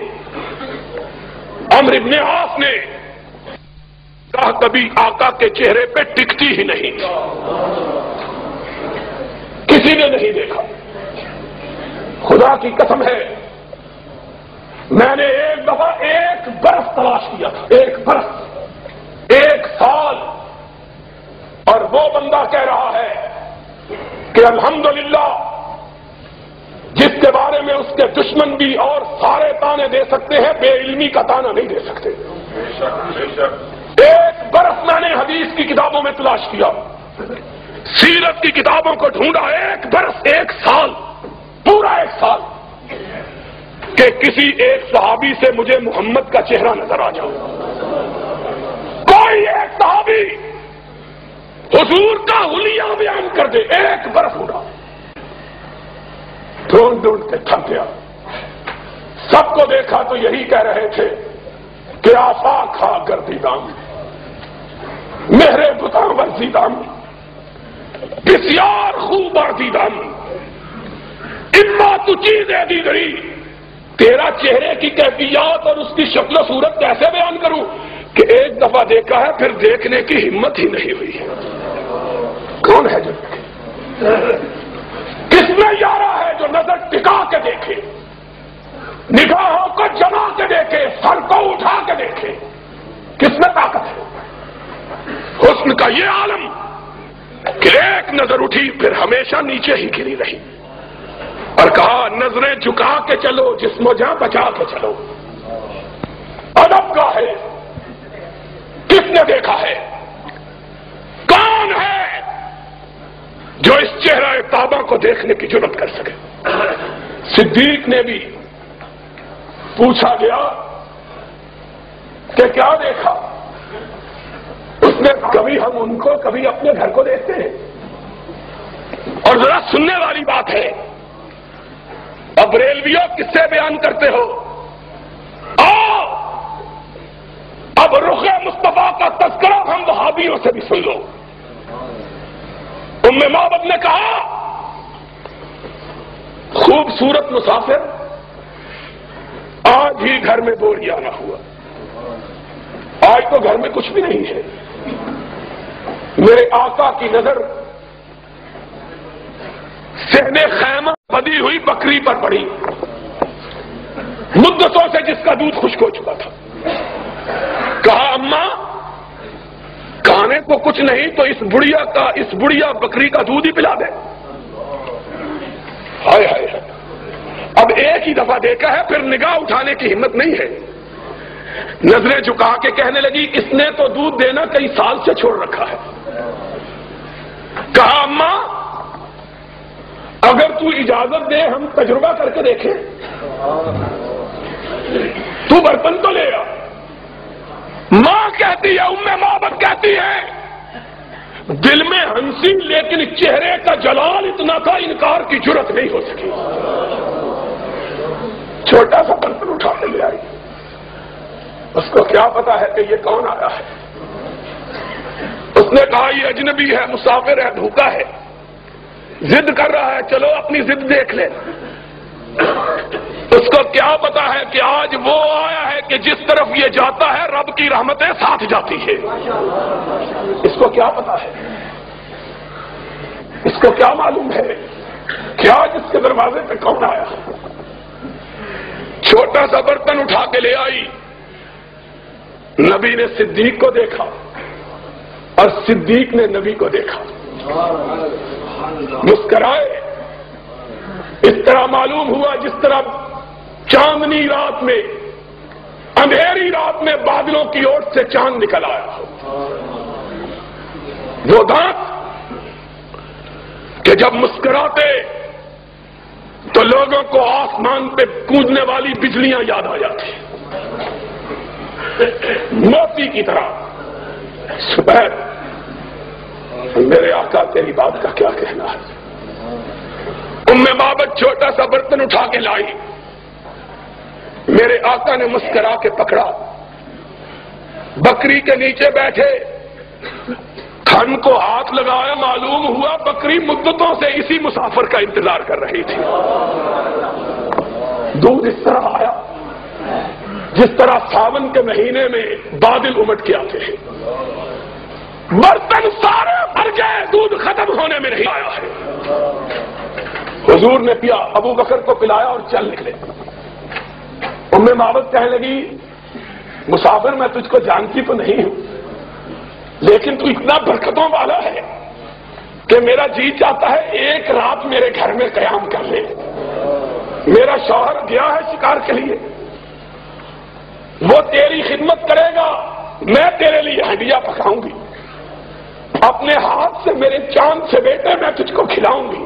عمرو ابن عاص نے کبھی آقا کے چہرے پہ ٹکتی ہی نہیں، کسی نے نہیں دیکھا۔ خدا کی قسم ہے، میں نے ایک دفعہ 1 برس تلاش کیا تھا، 1 برس، 1 سال، اور وہ بندہ کہہ رہا ہے کہ الحمدللہ جس کے بارے میں اس کے دشمن بھی اور سارے تانے دے سکتے ہیں، بے علمی کا تانا نہیں دے سکتے۔ 1 برس میں نے حدیث کی کتابوں میں تلاش کیا، سیرت کی کتابوں کو ڈھونڈا، 1 برس، 1 سال، پورا 1 سال، کہ کسی ایک صحابی سے مجھے محمد کا چہرہ نظر آ جاؤ، کوئی ایک صحابی حضور کا حلیہ بیان کر دے۔ 1 برس ڈھونڈا، ڈھونڈ کے تھک گیا۔ سب کو دیکھا تو یہی کہہ رہے تھے کہ آفا کھا گردی دام، مہرے بتاں ورزی دام، بسیار خوب آردی دام، اما تو چیزیں دی گئی۔ تیرا چہرے کی کیفیات اور اس کی شکل و صورت کیسے بیان کروں کہ 1 دفعہ دیکھا ہے پھر دیکھنے کی ہمت ہی نہیں ہوئی ہے۔ کون ہے جو کس میں یارا ہے جو نظر ٹکا کے دیکھے، نگاہوں کو جما کے دیکھے، سر کو اٹھا کے دیکھے؟ کس میں طاقت ہے؟ حسن کا یہ عالم کہ 1 نظر اٹھی پھر ہمیشہ نیچے ہی گری رہی، اور کہا نظریں جھکا کے چلو، جسم و جاں بچا کے چلو۔ ادب کا ہے، کس نے دیکھا ہے؟ کون ہے جو اس چہرہ طابہ کو دیکھنے کی جرات کر سکے؟ صدیق نے بھی پوچھا گیا کہ کیا دیکھا؟ اس نے کبھی ہم ان کو کبھی اپنے گھر کو دیکھتے ہیں، اور ذرا سننے والی بات ہے، اب ریلویوں کس سے بیان کرتے ہو؟ آؤ اب رخ مصطفیٰ کا تذکرہ ہم وہابیوں سے بھی سن لو۔ ام معبد نے کہا خوبصورت مسافر آج ہی گھر میں بوریانہ ہوا، آج تو گھر میں کچھ بھی نہیں ہے۔ میرے آقا کی نظر صحن خیمہ بدی ہوئی بکری پر پڑی، مدتوں سے جس کا دودھ خشک ہو چکا تھا. کہا اماں کھانے کو کچھ نہیں تو اس بڑھیا بکری کا دودھ ہی پلا دے. ہائے ہائے ہائے. اب ایک ہی دفعہ دیکھا ہے, پھر نگاہ اٹھانے کی ہمت نہیں ہے. نظریں جھکا کے کہنے لگی اس نے تو دودھ دینا کئی سال سے چھوڑ رکھا ہے. کہا اماں اگر تو اجازت دے ہم تجربہ کر کے دیکھیں. تو برتن تو لے آ. ماں کہتی ہے, مابت کہتی ہے, دل میں ہنسی لیکن چہرے کا جلال اتنا تھا انکار کی جرت نہیں ہو سکی. چھوٹا سا برتن اٹھا کے لے آئی. اس کو کیا پتا ہے کہ یہ کون آیا ہے. اس نے کہا یہ اجنبی ہے, مسافر ہے, بھوکا ہے, ضد کر رہا ہے, چلو اپنی ضد دیکھ لے. اس کو کیا پتا ہے کہ آج وہ آیا ہے کہ جس طرف یہ جاتا ہے رب کی رحمتیں ساتھ جاتی ہے. اس کو کیا پتا ہے, اس کو کیا معلوم ہے کہ آج اس کے دروازے پہ کون آیا. چھوٹا سا برتن اٹھا کے لے آئی. نبی نے صدیق کو دیکھا اور صدیق نے نبی کو دیکھا, مسکرائے. اس طرح معلوم ہوا جس طرح چاندنی رات میں, اندھیری رات میں بادلوں کی اوٹ سے چاند نکل آیا ہو. وہ دانت کہ جب مسکراتے تو لوگوں کو آسمان پہ کودنے والی بجلیاں یاد آ جاتی, موتی کی طرح سفید. میرے آقا تیری بات کا کیا کہنا ہے. مابت چھوٹا سا برتن اٹھا کے لائی. میرے آقا نے مسکرا کے پکڑا, بکری کے نیچے بیٹھے, تھن کو ہاتھ لگایا. معلوم ہوا بکری مدتوں سے اسی مسافر کا انتظار کر رہی تھی. دودھ اس طرح آیا جس طرح ساون کے مہینے میں بادل امٹ کے آتے ہیں. برتن سارے بھر گئے, دودھ ختم ہونے میں نہیں آیا ہے. حضور نے پیا, ابو بکر کو پلایا اور چل نکلے. مابت کہنے لگی مسافر میں تجھ کو جانتی تو نہیں ہوں, لیکن تو اتنا برکتوں والا ہے کہ میرا جی چاہتا ہے ایک رات میرے گھر میں قیام کر لے. میرا شوہر گیا ہے شکار کے لیے, وہ تیری خدمت کرے گا, میں تیرے لیے ہڈیاں پکاؤں گی, اپنے ہاتھ سے میرے چاند سے بیٹے میں تجھ کو کھلاؤں گی,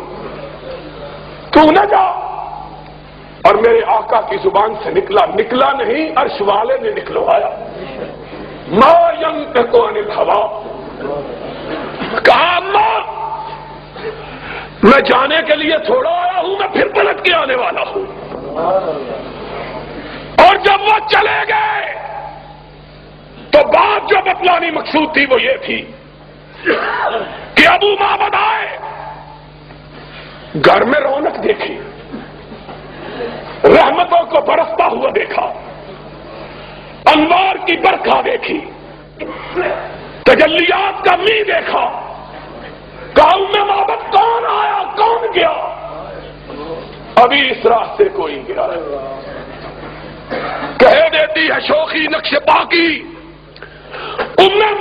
تو نہ جا. اور میرے آقا کی زبان سے نکلا نہیں, عرش والے نے نکلوایا. ما ينطق عن الهوى. کہا اماں میں جانے کے لیے تھوڑا آیا ہوں, میں پھر پلٹ کے آنے والا ہوں. اور جب وہ چلے گئے تو بات جو بتلانی مقصود تھی وہ یہ تھی کہ ابو مابد آئے, گھر میں رونق دیکھی, رحمتوں کو برستا ہوا دیکھا, انوار کی برکھا دیکھی, تجلیات کا می دیکھا. کہا مابد کون آیا کون گیا, ابھی اس راستے کوئی گیا. کہہ دیتی ہے شوخی نقش پاکی,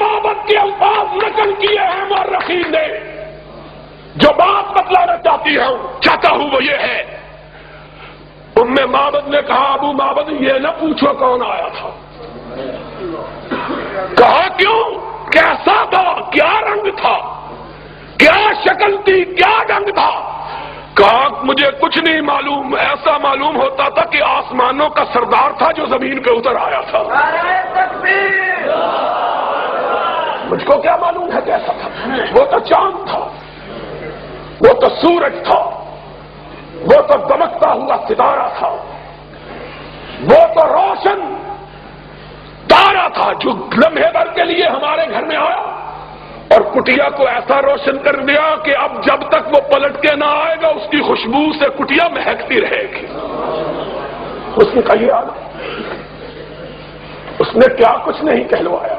مابد کے الفاظ نقل کیے ہیں مورخین نے. جو بات بتلانا چاہتا ہوں وہ یہ ہے, مابد نے کہا ابو مابد یہ نہ پوچھو کون آیا تھا. کہا کیوں, کیسا تھا, کیا رنگ تھا, کیا شکل تھی, کیا رنگ تھا. کہا مجھے کچھ نہیں معلوم, ایسا معلوم ہوتا تھا کہ آسمانوں کا سردار تھا جو زمین پہ اتر آیا تھا. مجھ کو کیا معلوم ہے کیسا تھا. وہ تو چاند تھا, وہ تو سورج تھا, وہ تو دمکتا ہوا ستارہ تھا, وہ تو روشن تارا تھا جو لمحے بھر کے لیے ہمارے گھر میں آیا اور کٹیا کو ایسا روشن کر دیا کہ اب جب تک وہ پلٹ کے نہ آئے گا اس کی خوشبو سے کٹیا مہکتی رہے گی. اس نے کہا یاد, اس نے کیا کچھ نہیں کہلوایا,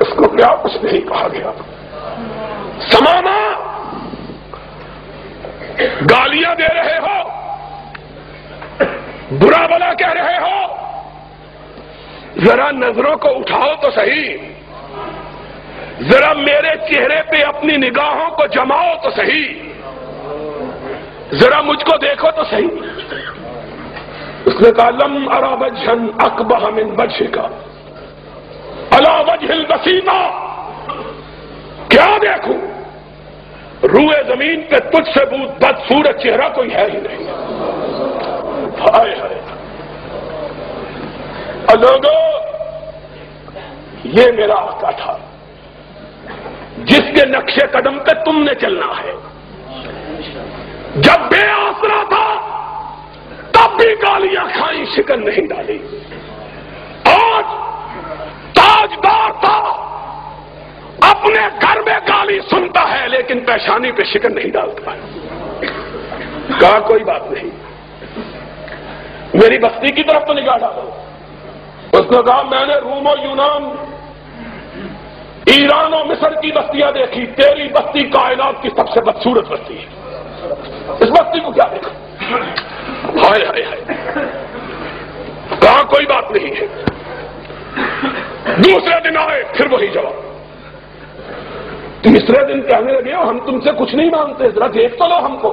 اس کو کیا کچھ نہیں کہا گیا. سمانا گالیاں دے رہے ہو, برا بلا کہہ رہے ہو، ذرا نظروں کو اٹھاؤ تو صحیح، ذرا میرے چہرے پہ اپنی نگاہوں کو جماؤ تو صحیح، ذرا مجھ کو دیکھو تو صحیح۔ اس نے کہا لم ارى وجھا اقبح من وجھک علی وجہ البسیطہ، کیا دیکھوں، روئے زمین پہ تجھ سے بدصورت چہرہ کوئی ہے ہی نہیں۔ ہائے ہائے لوگو، یہ میرا آقا تھا جس کے نقش قدم پہ تم نے چلنا ہے۔ جب بے آسرا تھا تب بھی گالیاں کھائیں، شکن نہیں ڈالی۔ آج تاجدار تھا، اپنے گھر میں گالی سنتا ہے لیکن پیشانی پہ شکن نہیں ڈالتا ہے۔ کہا کوئی بات نہیں، میری بستی کی طرف تو نگاہ ڈالو۔ اس نے کہا میں نے روم و یونان، ایران و مصر کی بستیاں دیکھی، تیری بستی کائنات کی سب سے بدصورت بستی ہے، اس بستی کو کیا دیکھا؟ ہائے ہائے ہائے، کہا کوئی بات نہیں ہے۔ دوسرے دن آئے، پھر وہی جواب۔ تیسرے دن کہنے لگے ہم تم سے کچھ نہیں مانتے، ذرا دیکھ تو لو ہم کو۔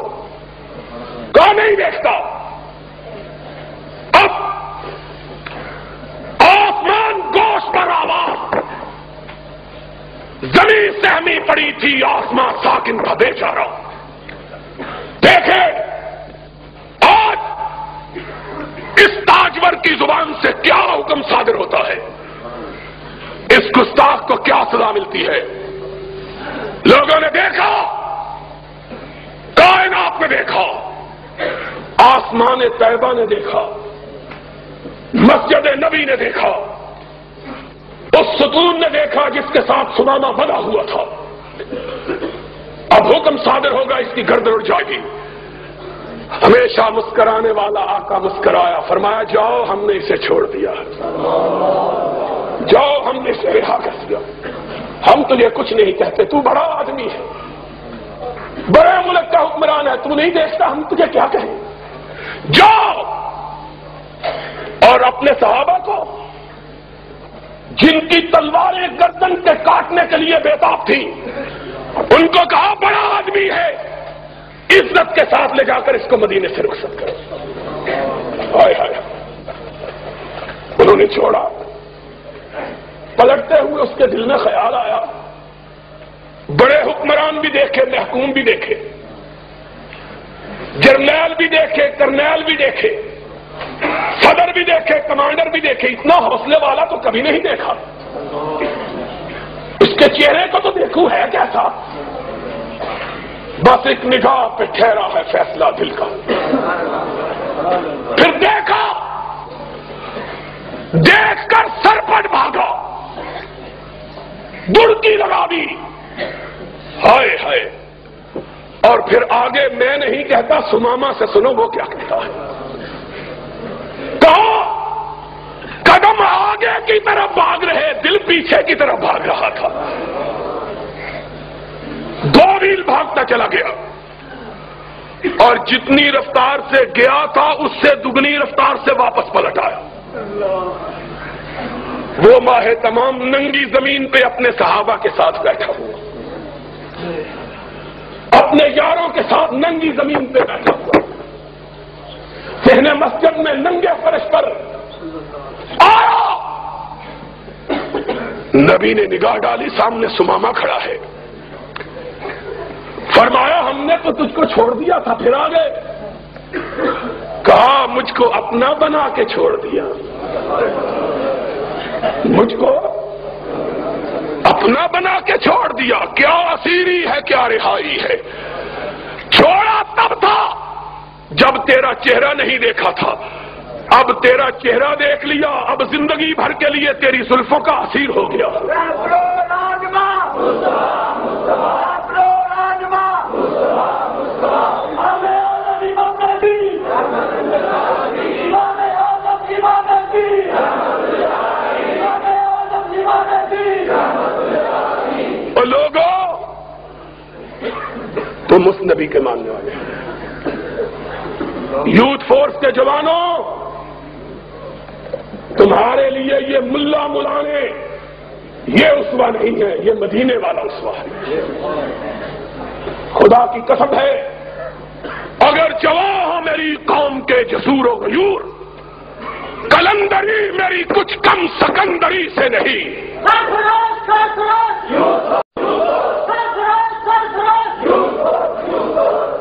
کہا نہیں دیکھتا۔ اب آسمان گوش پر آواز، زمین سہمی پڑی تھی، آسمان ساکن تھا بیچارہ۔ دیکھے آج اس تاجور کی زبان سے کیا حکم صادر ہوتا ہے، اس گستاخ کو کیا سزا ملتی ہے۔ لوگوں نے دیکھا، کائنات نے دیکھا، آسمان طیبہ نے دیکھا، مسجد نبی نے دیکھا، اس ستون نے دیکھا جس کے ساتھ سمامہ بنا ہوا تھا۔ اب حکم صادر ہوگا، اس کی گردن اڑ جائے گی۔ ہمیشہ مسکرانے والا آقا مسکرایا، فرمایا جاؤ ہم نے اسے چھوڑ دیا، جاؤ ہم نے اسے رہا کر دیا، ہم تجھے کچھ نہیں کہتے، تو بڑا آدمی ہے، بڑے ملک کا حکمران ہے، تو نہیں دیکھتا ہم تجھے کیا کہیں۔ جاؤ اور اپنے صحابہ کو جن کی تلواریں گردن کے کاٹنے کے لیے بےتاب تھی، ان کو کہا بڑا آدمی ہے، عزت کے ساتھ لے جا کر اس کو مدینے سے رخصت کرو۔ ہائے ہائے، انہوں نے چھوڑا۔ پلٹتے ہوئے اس کے دل میں خیال آیا، بڑے حکمران بھی دیکھے، محکوم بھی دیکھے، جرنیل بھی دیکھے، کرنیل بھی دیکھے، صدر بھی دیکھے، کمانڈر بھی دیکھے، اتنا حوصلے والا تو کبھی نہیں دیکھا۔ اس کے چہرے کو تو دیکھوں ہے کیسا، بس ایک نگاہ پہ ٹھہرا ہے فیصلہ دل کا۔ پھر دیکھا، دیکھ کر سر پٹ بھاگا، دڑکی لگا دی، ہائے ہائے۔ اور پھر آگے میں نہیں کہتا، سمامہ سے سنو وہ کیا کہتا ہے۔ کہا قدم آگے کی طرف بھاگ رہے، دل پیچھے کی طرف بھاگ رہا تھا۔ 2 میل بھاگتا چلا گیا، اور جتنی رفتار سے گیا تھا اس سے دگنی رفتار سے واپس پلٹ آیا۔ وہ ماہ تمام ننگی زمین پہ اپنے صحابہ کے ساتھ بیٹھا ہوا، اپنے یاروں کے ساتھ ننگی زمین پہ بیٹھا ہوا، صحن مسجد میں ننگے فرش پر آیا۔ نبی نے نگاہ ڈالی، سامنے سمامہ کھڑا ہے۔ فرمایا ہم نے تو تجھ کو چھوڑ دیا تھا، پھر آ گئے۔ کہا مجھ کو اپنا بنا کے چھوڑ دیا، مجھ کو اپنا بنا کے چھوڑ دیا، کیا اسیری ہے کیا رہائی ہے۔ چھوڑا تب تھا جب تیرا چہرہ نہیں دیکھا تھا، اب تیرا چہرہ دیکھ لیا، اب زندگی بھر کے لیے تیری زلفوں کا اسیر ہو گیا۔ اور لوگوں، تم اس نبی کے ماننے والے، یوتھ فورس کے جوانوں، تمہارے لیے یہ ملا ملانے یہ اسوہ نہیں ہے، یہ مدینے والا اسوہ ہے۔ خدا کی قسم ہے، اگر جواہ میری قوم کے جسور و غیور، کلندری میری کچھ کم سکندری سے نہیں۔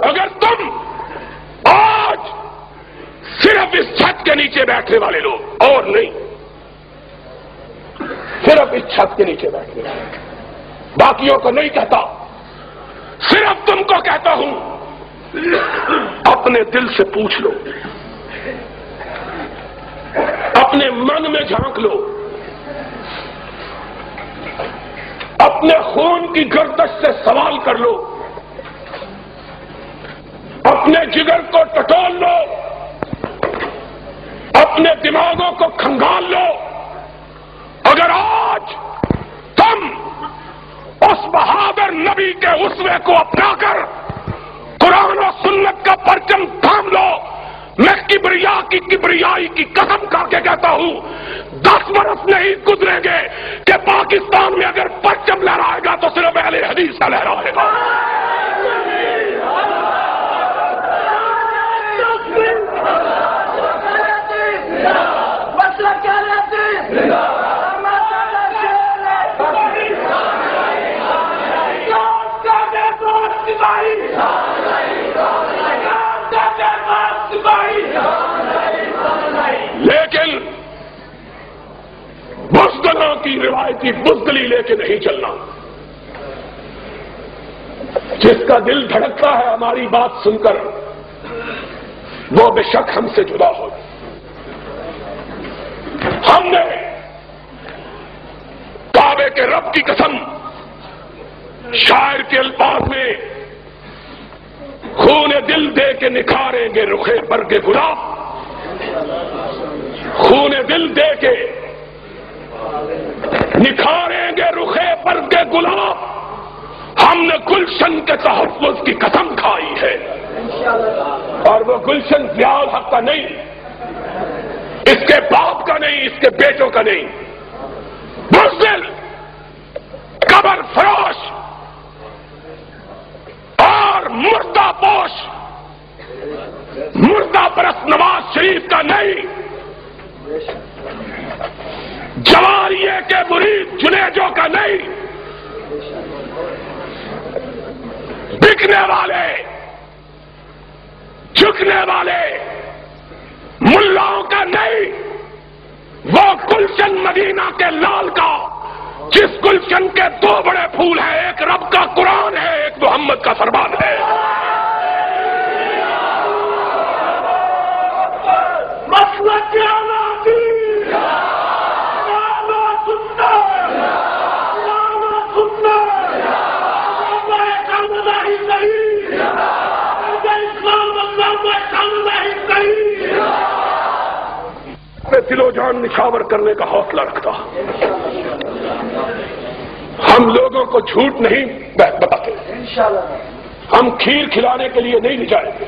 اگر تم آج صرف اس چھت کے نیچے بیٹھنے والے لوگ اور نہیں، صرف اس چھت کے نیچے بیٹھنے والے، باقیوں کو نہیں کہتا، صرف تم کو کہتا ہوں، اپنے دل سے پوچھ لو، اپنے من میں جھانک لو، اپنے خون کی گردش سے سوال کر لو، اپنے جگر کو ٹٹول لو، اپنے دماغوں کو کھنگال لو۔ اگر آج تم اس بہادر نبی کے اسوے کو اپنا کر قرآن و سنت کا پرچم تھام لو، میں کبریائی کی قسم کھا کے کہتا ہوں 10 برس نہیں گزریں گے کہ پاکستان میں اگر پرچم لہرائے گا تو صرف اہل حدیث کا لہرائے گا۔ لیکن بزدلوں کی روایتی بزدلی لے کے نہیں چلنا۔ جس کا دل دھڑکتا ہے ہماری بات سن کر وہ بے شک ہم سے جدا ہو۔ ہم نے کعبے کے رب کی قسم شاعر کے الفاظ میں خون دل دے کے نکھاریں گے رخے برگ گلاب، خون دل دے کے نکھاریں گے رخے برگ گلاب۔ ہم نے گلشن کے تحفظ کی قسم کھائی ہے، اور وہ گلشن ضیاء الحق کا نہیں، اس کے باپ کا نہیں، اس کے بیٹوں کا نہیں، بزدل قبر فروش اور مردہ پوش مردہ پرست نواز شریف کا نہیں، جواریے کے مرید جنیجوں کا نہیں، بکنے والے جھکنے والے ملاؤں کا نہیں، وہ گلشن مدینہ کے لال کا، جس گلشن کے 2 بڑے پھول ہیں، ایک رب کا قرآن ہے، ایک محمد کا فرمان ہے۔ مسلک دل و جان نچھاور کرنے کا حوصلہ رکھتا، ہم لوگوں کو جھوٹ نہیں بتاتے، ہم کھیر کھلانے کے لیے نہیں جائیں گے،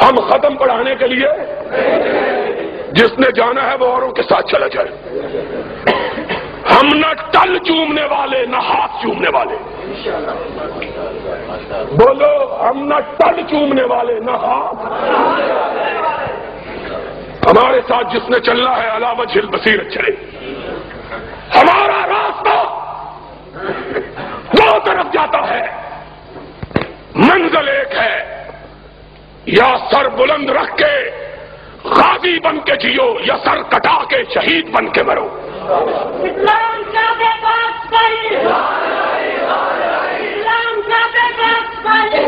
ہم ختم پڑھانے کے لیے، جس نے جانا ہے وہ اوروں کے ساتھ چلا جائے۔ ہم نہ ٹل چومنے والے نہ ہاتھ چومنے والے، بولو ہم نہ ٹل چومنے والے نہ ہاتھ۔ ہمارے ساتھ جس نے چلنا ہے علی وجہ البصیرت چلے، ہمارا راستہ 2 طرف جاتا ہے، منزل ایک ہے، یا سر بلند رکھ کے غازی بن کے جیو یا سر کٹا کے شہید بن کے مرو۔ اسلام کا بے باک صحیح، اسلام کا بے باک صحیح،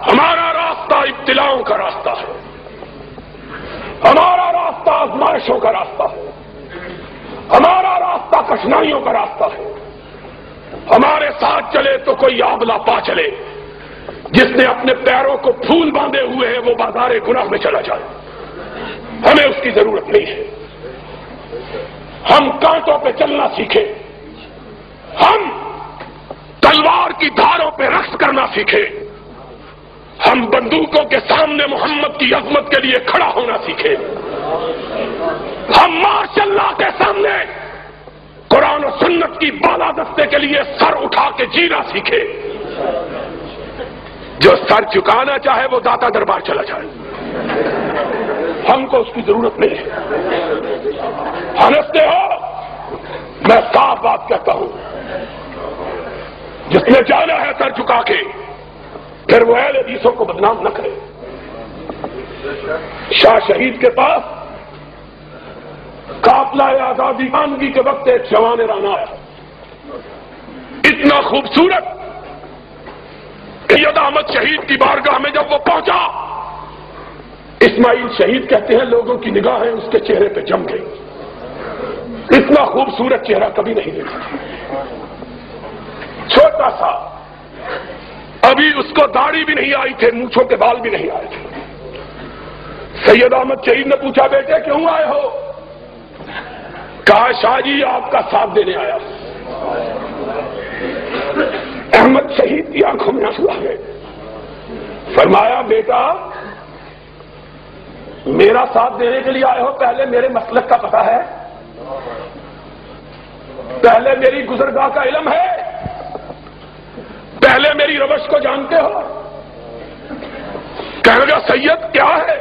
ہمارا راستہ ابتلاؤں کا راستہ ہے، ہمارا راستہ آزمائشوں کا راستہ ہے، ہمارا راستہ کٹھنائیوں کا راستہ ہے۔ ہمارے ساتھ چلے تو کوئی آبلا پا چلے، جس نے اپنے پیروں کو پھول باندھے ہوئے ہیں وہ بازار گناہ میں چلا جائے۔ ہمیں اس کی ضرورت نہیں ہے. ہم کانٹوں پہ چلنا سیکھیں, ہم تلوار کی دھاروں پہ رقص کرنا سیکھیں, ہم بندوقوں کے سامنے محمد کی عظمت کے لیے کھڑا ہونا سیکھیں, ہم ماشاء اللہ کے سامنے قرآن و سنت کی بالادستے کے لیے سر اٹھا کے جینا سیکھیں. جو سر چکانا چاہے وہ داتا دربار چلا جائے, ہم کو اس کی ضرورت نہیں ہے. ہنستے ہو, میں صاف بات کہتا ہوں, جس نے جانا ہے سر چکا کے پھر وہ اہل حدیثوں کو بدنام نہ کرے. شاہ شہید کے پاس قافلہ آزادی مانگی کے وقت ایک جوان رانا آیا, اتنا خوبصورت. سید احمد شہید کی بارگاہ میں جب وہ پہنچا, اسماعیل شہید کہتے ہیں لوگوں کی نگاہیں اس کے چہرے پہ جم گئی. اتنا خوبصورت چہرہ کبھی نہیں دیکھا, چھوٹا سا, ابھی اس کو داڑھی بھی نہیں آئی تھے, مونچھوں کے بال بھی نہیں آئے تھے. سید احمد شہید نے پوچھا بیٹے کیوں آئے ہو؟ کہا شاہ جی آپ کا ساتھ دینے آیا. احمد شہید کی آنکھوں میں آنسو آ گئے. فرمایا بیٹا میرا ساتھ دینے کے لیے آئے ہو, پہلے میرے مسلک کا پتہ ہے, پہلے میری گزرگاہ کا علم ہے, پہلے میری روش کو جانتے ہو؟ کہنے لگا سید کیا ہے؟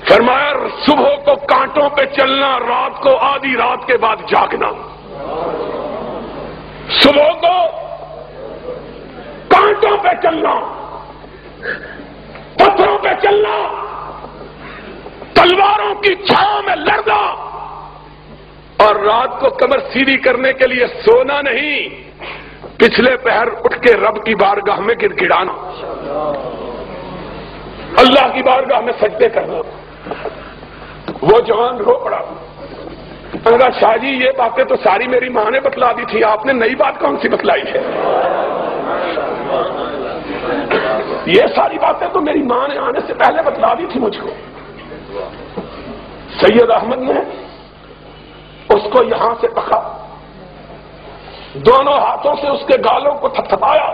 فرمایا صبح کو کانٹوں پہ چلنا, رات کو آدھی رات کے بعد جاگنا. صبح کو کانٹوں پہ چلنا, پتھروں پہ چلنا, تلواروں کی چھاؤں میں لڑنا, اور رات کو کمر سیدھی کرنے کے لیے سونا نہیں, پچھلے پہر اٹھ کے رب کی بارگاہ میں گر گڑانا, اللہ کی بارگاہ میں سجدے کرنا. وہ جوان رو پڑا. کہا شاہ جی یہ باتیں تو ساری میری ماں نے بتلا دی تھی, آپ نے نئی بات کون سی بتلائی ہے؟ یہ ساری باتیں تو میری ماں نے آنے سے پہلے بتلا دی تھی مجھ کو. سید احمد نے اس کو یہاں سے پکڑا, دونوں ہاتھوں سے اس کے گالوں کو تھپتھپایا,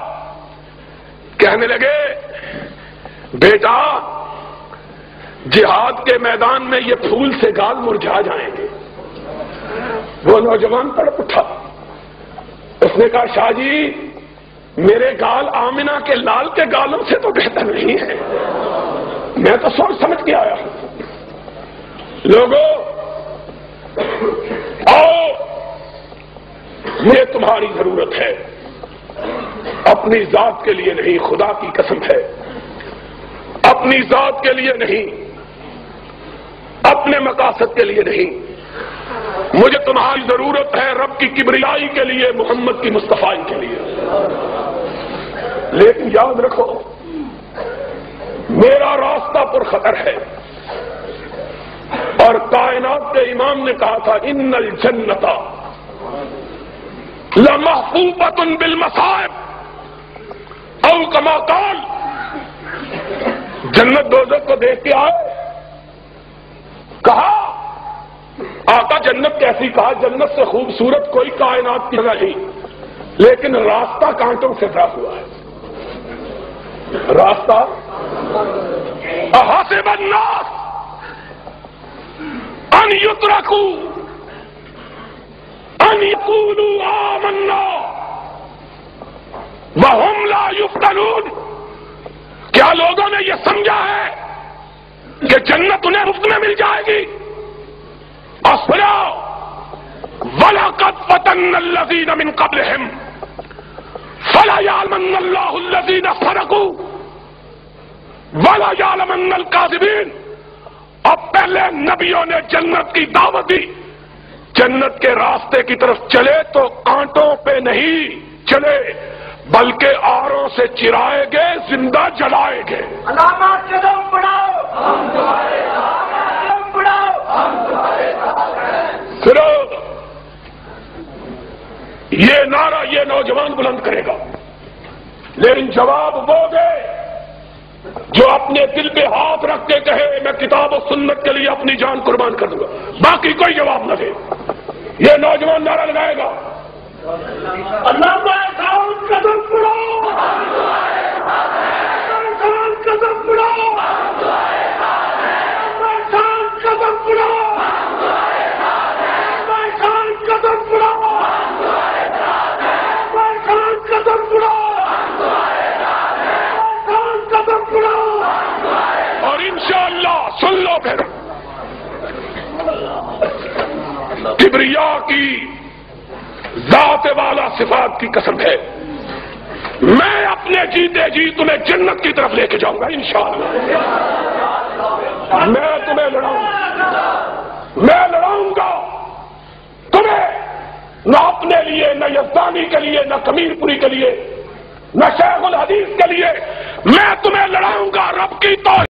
کہنے لگے بیٹا جہاد کے میدان میں یہ پھول سے گال مرجھا جائیں گے. وہ نوجوان تڑپ اٹھا, اس نے کہا شاہ جی میرے گال آمنہ کے لال کے گالوں سے تو بہتر نہیں ہے, میں تو سوچ سمجھ کے آیا ہوں. لوگوں آؤ, مجھے تمہاری ضرورت ہے, اپنی ذات کے لیے نہیں, خدا کی قسم ہے, اپنی ذات کے لیے نہیں, اپنے مقاصد کے لیے نہیں, مجھے تمہاری ضرورت ہے رب کی کبریائی کے لیے, محمد کی مصطفائی کے لیے. لیکن یاد رکھو میرا راستہ پر خطر ہے, اور کائنات کے امام نے کہا تھا ان الجنت لمحفوظۃ بالمصائب او کما قال. جنت دوزخ کو دیکھ کے آئے, کہا آقا جنت کیسی؟ کہا جنت سے خوبصورت کوئی کائنات کی جگہ نہیں, لیکن راستہ کانٹوں سے بھرا ہوا ہے. راستہ احسب الناس ان یترکوا ان یقولوا آمنا وهم لا یفتنون. کیا لوگوں نے یہ سمجھا ہے کہ جنت انہیں مفت میں مل جائے گی؟ اصبروا وَلَقَدْ فَتَنَّ الَّذِينَ مِنْ قَبْلِهِمْ فَلَا يَعْلَمَنَّ اللَّهُ الَّذِينَ صَدَقُوا وَلَا يَعْلَمَنَّ الْكَاذِبِينَ. اب پہلے نبیوں نے جنت کی دعوت دی, جنت کے راستے کی طرف چلے تو کانٹوں پہ نہیں چلے بلکہ آروں سے چرائے گے, زندہ جلائے گے. علامات قدم بڑھاؤ, ہم تمہارے ساتھ ہیں. قدم بڑھاؤ, ہم تمہارے ساتھ ہیں. صرف یہ نعرہ یہ نوجوان بلند کرے گا, لیکن جواب وہ دے جو اپنے دل پہ ہاتھ رکھ کے کہے میں کتاب و سنت کے لیے اپنی جان قربان کر دوں گا، باقی کوئی جواب نہ دے، یہ نوجوان نعرہ لگائے گا اللہ قدم پڑھو، قدم پڑھو، قدم پڑھو، قدم پڑھو، قدم پڑھو، قدم پڑھو، اور انشاءاللہ سن لو پھر کبریا کی ذات والا صفات کی قسم ہے، میں اپنے جیتے جی تمہیں جنت کی طرف لے کے جاؤں گا انشاءاللہ۔ میں تمہیں لڑاؤں گا تمہیں، نہ اپنے لیے، نہ یزدانی کے لیے، نہ کمیر پوری کے لیے، نہ شیخ الحدیث کے لیے، میں تمہیں لڑاؤں گا رب کی توحید